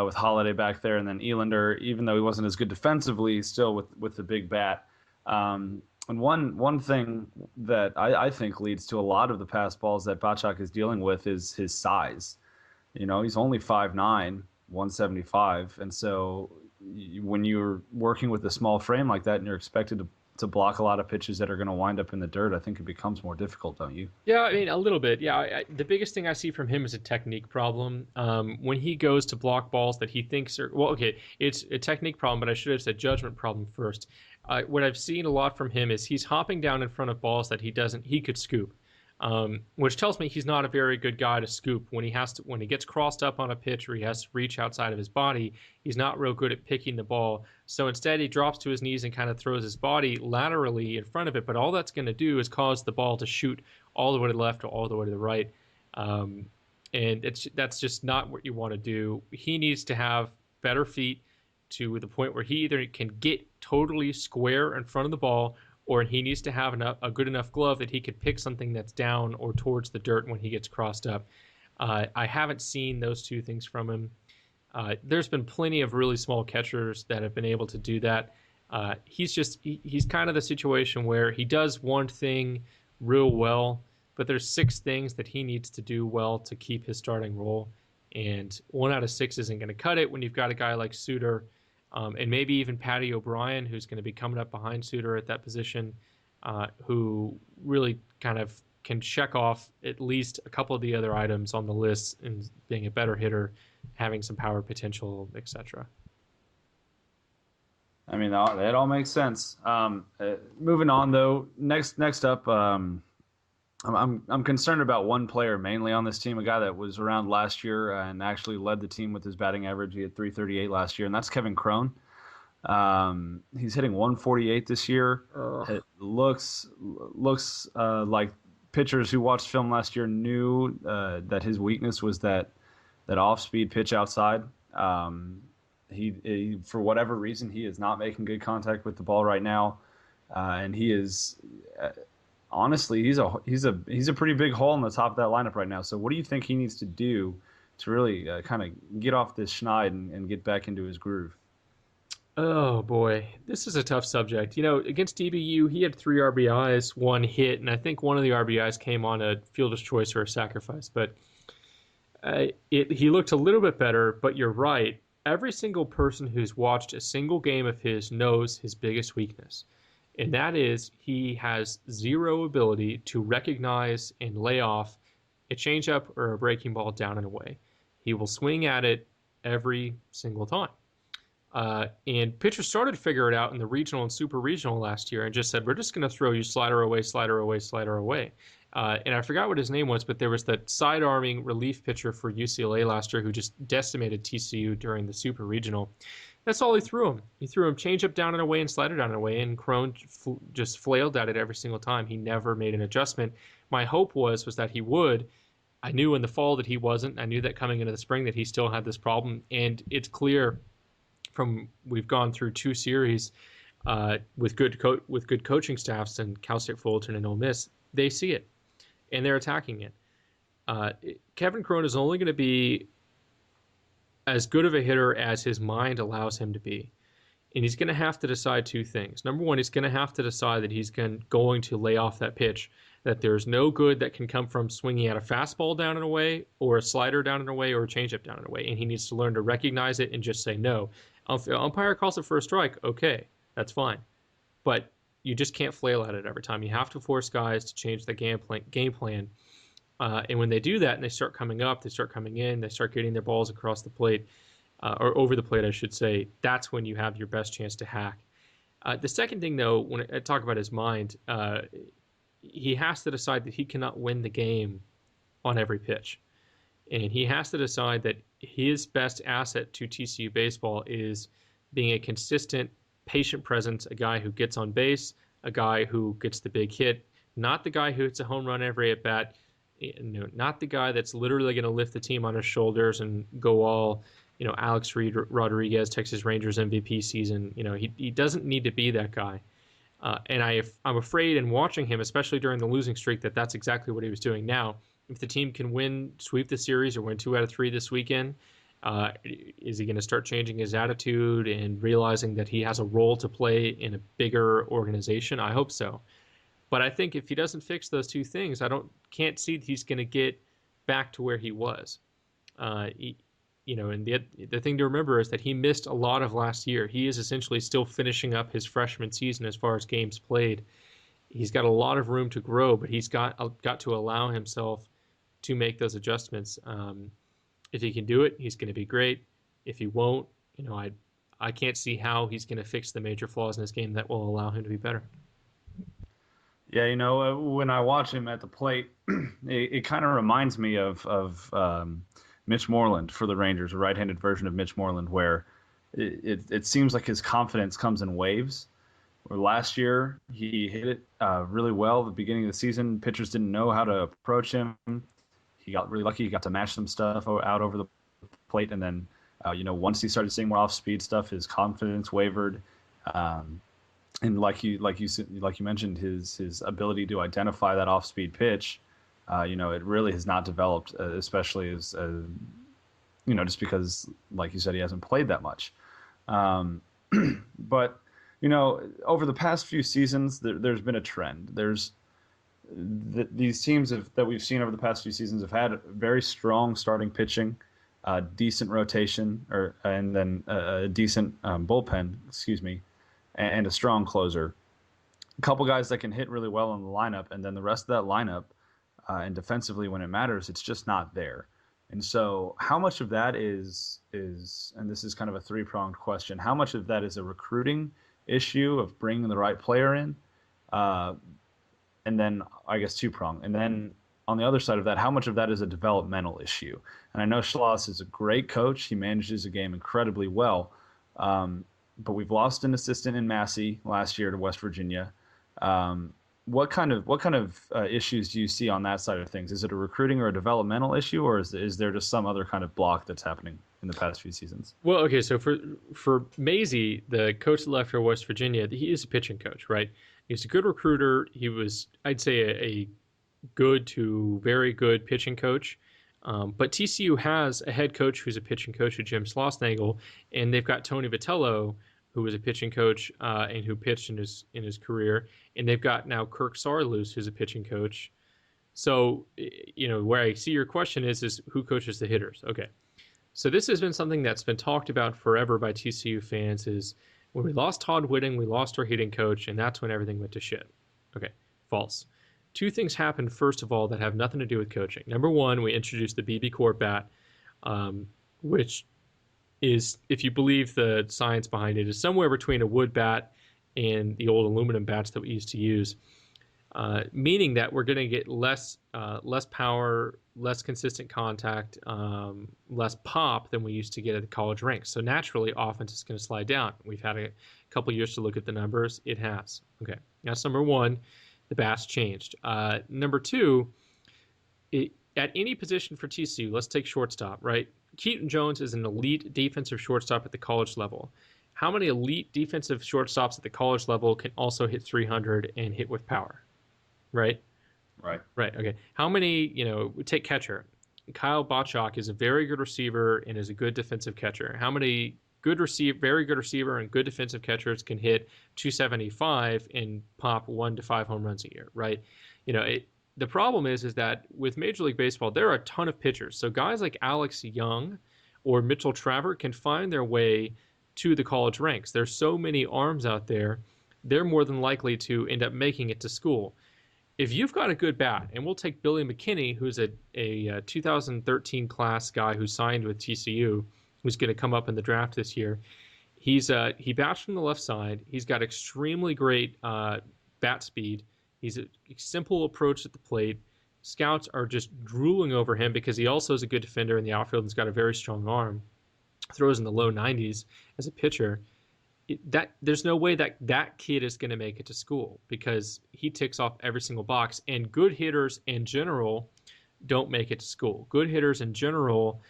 Speaker 2: with Holiday back there, and then Elander, even though he wasn't as good defensively, still with the big bat. And one thing that I think leads to a lot of the pass balls that Botchok is dealing with is his size. He's only 5'9", 175, and so when you're working with a small frame like that and you're expected to block a lot of pitches that are going to wind up in the dirt, I think it becomes more difficult, don't you?
Speaker 1: Yeah, I mean, a little bit. Yeah, the biggest thing I see from him is a technique problem. When he goes to block balls that he thinks are... Well, okay, it's a technique problem, but I should have said judgment problem first. What I've seen a lot from him is he's hopping down in front of balls that he could scoop, which tells me he's not a very good guy to scoop. When he gets crossed up on a pitch or he has to reach outside of his body, he's not real good at picking the ball. So instead he drops to his knees and kind of throws his body laterally in front of it. But all that's going to do is cause the ball to shoot all the way to the left or all the way to the right. And that's just not what you want to do. He needs to have better feet to the point where he either can get totally square in front of the ball, or he needs to have a good enough glove that he could pick something that's down or towards the dirt when he gets crossed up. I haven't seen those two things from him. There's been plenty of really small catchers that have been able to do that. He's kind of the situation where he does one thing real well, but there's 6 things that he needs to do well to keep his starting role. And 1 out of 6 isn't going to cut it when you've got a guy like Suter, and maybe even Patty O'Brien, who's going to be coming up behind Suter at that position, who really kind of can check off at least a couple of the other items on the list and being a better hitter, having some power potential, etc.
Speaker 2: I mean, that all makes sense. Moving on, though, next up, I'm concerned about one player mainly on this team, a guy that was around last year and actually led the team with his batting average. He had 338 last year, and that's Kevin Cron. He's hitting 148 this year. It looks like pitchers who watched film last year knew that his weakness was that off-speed pitch outside. He, for whatever reason, he is not making good contact with the ball right now, and he is honestly he's a pretty big hole in the top of that lineup right now. So what do you think he needs to do to really kind of get off this schneid and get back into his groove?
Speaker 1: Oh boy, this is a tough subject. Against DBU, he had 3 RBIs, 1 hit, and I think one of the RBIs came on a fielder's choice or a sacrifice. But he looked a little bit better. But you're right. Every single person who's watched a single game of his knows his biggest weakness, and that is he has zero ability to recognize and lay off a changeup or a breaking ball down and away. He will swing at it every single time. And pitchers started to figure it out in the regional and super regional last year and just said, we're just going to throw you slider away, slider away, slider away. And I forgot what his name was, but there was that side-arming relief pitcher for UCLA last year who just decimated TCU during the super regional. That's all he threw him. He threw him changeup down and away and slider down and away, and Crone just flailed at it every single time. He never made an adjustment. My hope was that he would. I knew in the fall that he wasn't. I knew that coming into the spring that he still had this problem, and it's clear from we've gone through 2 series with good coaching staffs in Cal State Fullerton and Ole Miss. They see it, and they're attacking it. Kevin Crone is only going to be as good of a hitter as his mind allows him to be. And he's going to have to decide 2 things. Number one, he's going to have to decide that he's going to lay off that pitch, that there's no good that can come from swinging at a fastball down and away or a slider down and away or a changeup down and away. And he needs to learn to recognize it and just say no. Umpire calls it for a strike. Okay, that's fine. But you just can't flail at it every time. You have to force guys to change the game plan. And when they do that and they start coming up, they start coming in, they start getting their balls across the plate, or over the plate, I should say, that's when you have your best chance to hack. The second thing, though, when I talk about his mind, he has to decide that he cannot win the game on every pitch. And he has to decide that his best asset to TCU baseball is being a consistent, patient presence, a guy who gets on base, a guy who gets the big hit, not the guy who hits a home run every at bat, not the guy that's literally going to lift the team on his shoulders and go all, Alex Rodriguez, Texas Rangers MVP season. He doesn't need to be that guy. And I'm afraid in watching him, especially during the losing streak, that's exactly what he was doing. Now, if the team can sweep the series or win 2 out of 3 this weekend, is he going to start changing his attitude and realizing that he has a role to play in a bigger organization? I hope so. But I think if he doesn't fix those 2 things, can't see that he's going to get back to where he was. And the thing to remember is that he missed a lot of last year. He is essentially still finishing up his freshman season as far as games played. He's got a lot of room to grow, but he's got to allow himself to make those adjustments. If he can do it, he's going to be great. If he won't, I can't see how he's going to fix the major flaws in his game that will allow him to be better.
Speaker 2: Yeah, when I watch him at the plate, it kind of reminds me of Mitch Moreland for the Rangers, a right-handed version of Mitch Moreland, where it seems like his confidence comes in waves. Where last year he hit it really well at the beginning of the season. Pitchers didn't know how to approach him. He got really lucky. He got to mash some stuff out over the plate, and then once he started seeing more off-speed stuff, his confidence wavered. And like you mentioned, his ability to identify that off-speed pitch, it really has not developed, especially as just because, like you said, he hasn't played that much. But over the past few seasons, there's been a trend. These teams that we've seen over the past few seasons have had very strong starting pitching, decent rotation, and then a decent bullpen, and a strong closer. A couple guys that can hit really well in the lineup, and then the rest of that lineup, and defensively when it matters, it's just not there. And so how much of that is, and this is kind of a 3-pronged question, how much of that is a recruiting issue of bringing the right player in? And then I guess 2-pronged. And then on the other side of that, how much of that is a developmental issue? And I know Schloss is a great coach. He manages the game incredibly well. But we've lost an assistant in Massey last year to West Virginia. what kind of issues do you see on that side of things? Is it a recruiting or a developmental issue, or is there just some other kind of block that's happening in the past few seasons?
Speaker 1: Well, okay, so for Maisie, the coach that left for West Virginia, he is a pitching coach, right? He's a good recruiter. He was, I'd say, a good to very good pitching coach. But TCU has a head coach who's a pitching coach, Jim Schlossnagle, and they've got Tony Vitello, who was a pitching coach and who pitched in his career, and they've got now Kirk Saarloos, who's a pitching coach. So, where I see your question is who coaches the hitters? Okay, so this has been something that's been talked about forever by TCU fans. Is when we lost Todd Whitting, we lost our hitting coach, and that's when everything went to shit. Okay, false. Two things happened, first of all, that have nothing to do with coaching. Number one, we introduced the BB Court bat, which is, if you believe the science behind it, is somewhere between a wood bat and the old aluminum bats that we used to use, meaning that we're going to get less power, less consistent contact, less pop than we used to get at the college ranks. So naturally, offense is going to slide down. We've had a couple years to look at the numbers. It has. Okay, that's number one. The bats changed. Number two, at any position for TCU, let's take shortstop, right? Keaton Jones is an elite defensive shortstop at the college level. How many elite defensive shortstops at the college level can also hit 300 and hit with power, right?
Speaker 2: Right.
Speaker 1: Right, okay. How many, take catcher. Kyle Bachok is a very good receiver and is a good defensive catcher. How many very good receiver and good defensive catchers can hit 275 and pop 1 to 5 home runs a year, right? The problem is that with Major League Baseball, there are a ton of pitchers. So guys like Alex Young or Mitchell Trevor can find their way to the college ranks. There's so many arms out there, they're more than likely to end up making it to school. If you've got a good bat, and we'll take Billy McKinney, who's a 2013 class guy who signed with TCU, who's going to come up in the draft this year. He bats from the left side. He's got extremely great bat speed. He's a simple approach at the plate. Scouts are just drooling over him because he also is a good defender in the outfield and has got a very strong arm. Throws in the low 90s as a pitcher. There's no way that kid is going to make it to school because he ticks off every single box. And good hitters in general don't make it to school. Good hitters in general,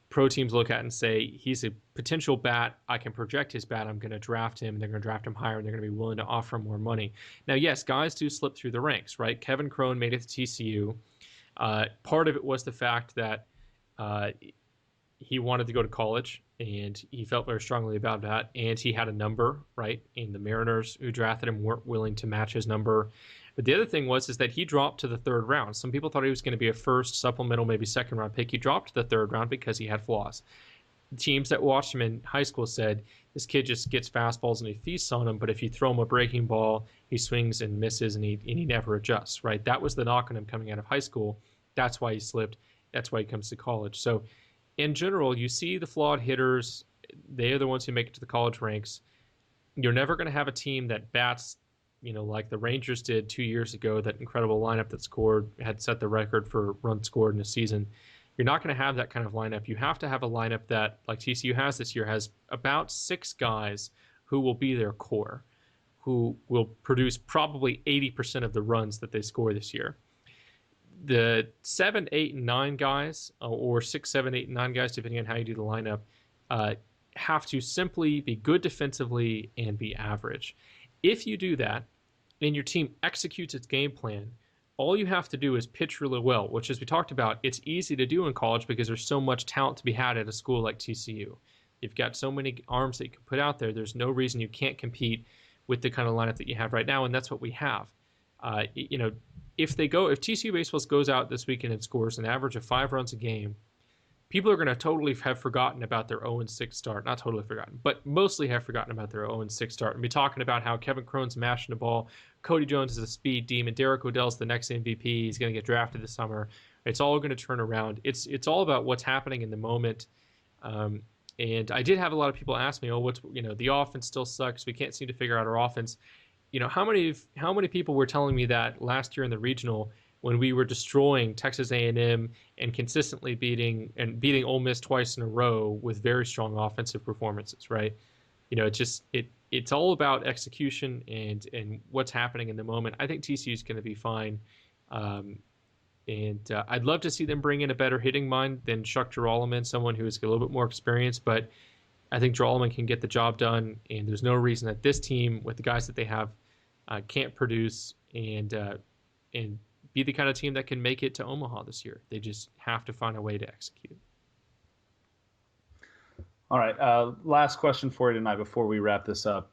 Speaker 1: pro teams look at and say, he's a potential bat. I can project his bat. I'm going to draft him, and they're going to draft him higher, and they're going to be willing to offer him more money. Now, yes, guys do slip through the ranks, right? Kevin Crone made it to TCU. Part of it was the fact that he wanted to go to college, and he felt very strongly about that, and he had a number, right? And the Mariners who drafted him weren't willing to match his number. But the other thing was that he dropped to the third round. Some people thought he was going to be a first, supplemental, maybe second round pick. He dropped to the third round because he had flaws. Teams that watched him in high school said, this kid just gets fastballs and he feasts on them, but if you throw him a breaking ball, he swings and misses and he never adjusts, right? That was the knock on him coming out of high school. That's why he slipped. That's why he comes to college. So in general, you see the flawed hitters. They are the ones who make it to the college ranks. You're never going to have a team that bats like the Rangers did 2 years ago, that incredible lineup that had set the record for runs scored in a season. You're not going to have that kind of lineup. You have to have a lineup that, like TCU has this year, has about 6 guys who will be their core, who will produce probably 80% of the runs that they score this year. The 7, 8, and 9 guys, or 6, 7, 8, and 9 guys, depending on how you do the lineup, have to simply be good defensively and be average. If you do that, and your team executes its game plan, all you have to do is pitch really well, which, as we talked about, it's easy to do in college because there's so much talent to be had at a school like TCU. You've got so many arms that you can put out there. There's no reason you can't compete with the kind of lineup that you have right now, and that's what we have. If TCU baseball goes out this weekend and scores an average of 5 runs a game, people are going to totally have forgotten about their 0-6 start. Not totally forgotten, but mostly have forgotten about their 0-6 start and be talking about how Kevin Crone's mashing the ball. Cody Jones is a speed demon. Derek Odell's the next MVP. He's going to get drafted this summer. It's all going to turn around. It's all about what's happening in the moment. And I did have a lot of people ask me, the offense still sucks. We can't seem to figure out our offense. How many people were telling me that last year in the regional, when we were destroying Texas A&M and consistently beating Ole Miss twice in a row with very strong offensive performances, right? it's all about execution and what's happening in the moment. I think TCU is going to be fine. And I'd love to see them bring in a better hitting mind than Chuck Girolamo, someone who is a little bit more experienced. But I think Girolamo can get the job done, and there's no reason that this team, with the guys that they have, can't produce and be the kind of team that can make it to Omaha this year. They just have to find a way to execute.
Speaker 2: All right. Last question for you tonight before we wrap this up.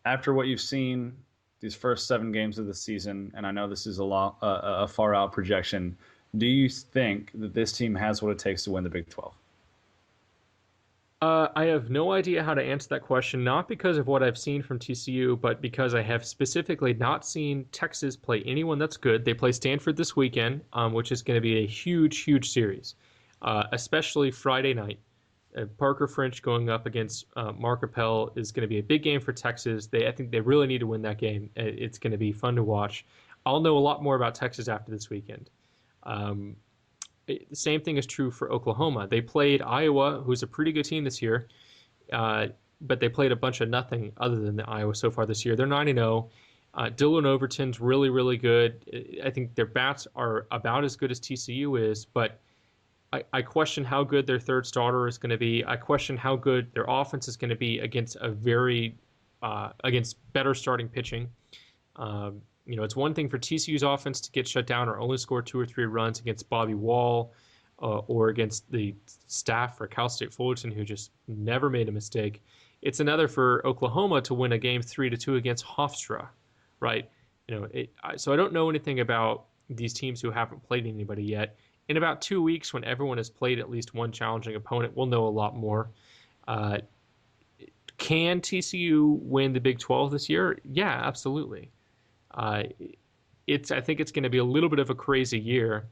Speaker 2: After what you've seen these first 7 games of the season, and I know this is a far out projection, do you think that this team has what it takes to win the Big 12?
Speaker 1: I have no idea how to answer that question, not because of what I've seen from TCU, but because I have specifically not seen Texas play anyone that's good. They play Stanford this weekend, which is going to be a huge, huge series, especially Friday night. Parker French going up against Mark Appel is going to be a big game for Texas. I think they really need to win that game. It's going to be fun to watch. I'll know a lot more about Texas after this weekend. The same thing is true for Oklahoma. They played Iowa, who's a pretty good team this year, but they played a bunch of nothing other than the Iowa so far this year. They're 9-0. Dylan Overton's really, really good. I think their bats are about as good as TCU is, but I question how good their third starter is going to be. I question how good their offense is going to be against against better starting pitching. It's one thing for TCU's offense to get shut down or only score 2 or 3 runs against Bobby Wall or against the staff for Cal State Fullerton, who just never made a mistake. It's another for Oklahoma to win a game 3-2 against Hofstra, right? So I don't know anything about these teams who haven't played anybody yet. In about 2 weeks, when everyone has played at least one challenging opponent, we'll know a lot more. Can TCU win the Big 12 this year? Yeah, absolutely. I think it's going to be a little bit of a crazy year.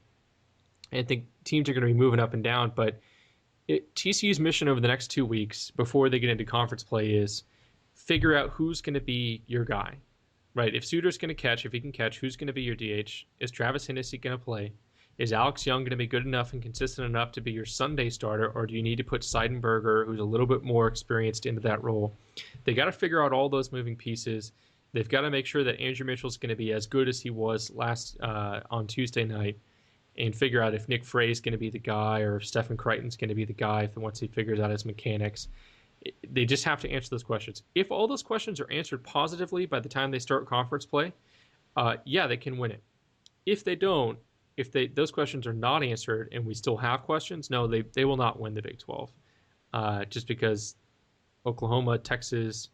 Speaker 1: I think teams are going to be moving up and down, but TCU's mission over the next 2 weeks before they get into conference play is figure out who's going to be your guy, right? If Suter's going to catch, if he can catch, who's going to be your DH? Is Travis Hennessy going to play? Is Alex Young going to be good enough and consistent enough to be your Sunday starter, or do you need to put Seidenberger, who's a little bit more experienced, into that role? They got to figure out all those moving pieces. They've got to make sure that Andrew Mitchell's going to be as good as he was last on Tuesday night, and figure out if Nick Frey's going to be the guy or if Stephen Crichton's going to be the guy once he figures out his mechanics. They just have to answer those questions. If all those questions are answered positively by the time they start conference play, yeah, they can win it. If they don't, those questions are not answered and we still have questions, no, they will not win the Big 12. Just because Oklahoma, Texas,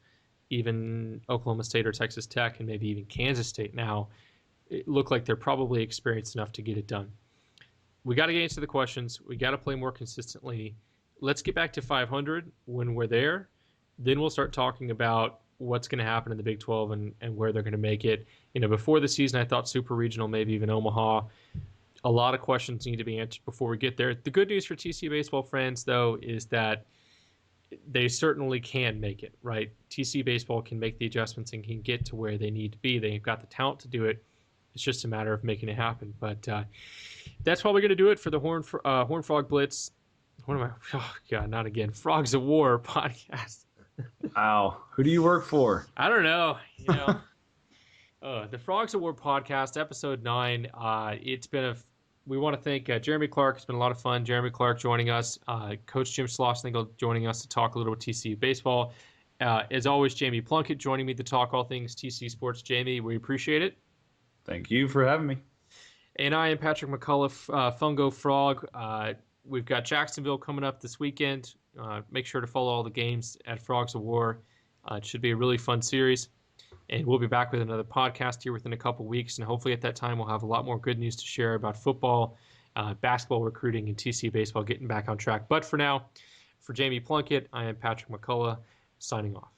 Speaker 1: even Oklahoma State or Texas Tech, and maybe even Kansas State now, it look like they're probably experienced enough to get it done. We got to get into the questions. We got to play more consistently. Let's get back to 500 when we're there. Then we'll start talking about what's going to happen in the Big 12 and where they're going to make it. Before the season, I thought Super Regional, maybe even Omaha. A lot of questions need to be answered before we get there. The good news for TCU baseball friends, though, is that they certainly can make it, right? TCU baseball can make the adjustments and can get to where they need to be. They've got the talent to do it. It's just a matter of making it happen. But that's probably going to do it for the Horn Frog Blitz. What am I? Oh, God, not again. Frogs of War podcast.
Speaker 2: Wow. Who do you work for?
Speaker 1: I don't know. The Frogs of War podcast, episode 9. We want to thank Jeremy Clark. It's been a lot of fun. Jeremy Clark joining us. Coach Jim Schlossnagle joining us to talk a little TCU baseball. As always, Jamie Plunkett joining me to talk all things TCU sports. Jamie, we appreciate it.
Speaker 2: Thank you for having me.
Speaker 1: And I am Patrick McCullough, Fungo Frog. We've got Jacksonville coming up this weekend. Make sure to follow all the games at Frogs of War. It should be a really fun series. And we'll be back with another podcast here within a couple weeks. And hopefully at that time, we'll have a lot more good news to share about football, basketball recruiting, and TCU baseball getting back on track. But for now, for Jamie Plunkett, I am Patrick McCullough, signing off.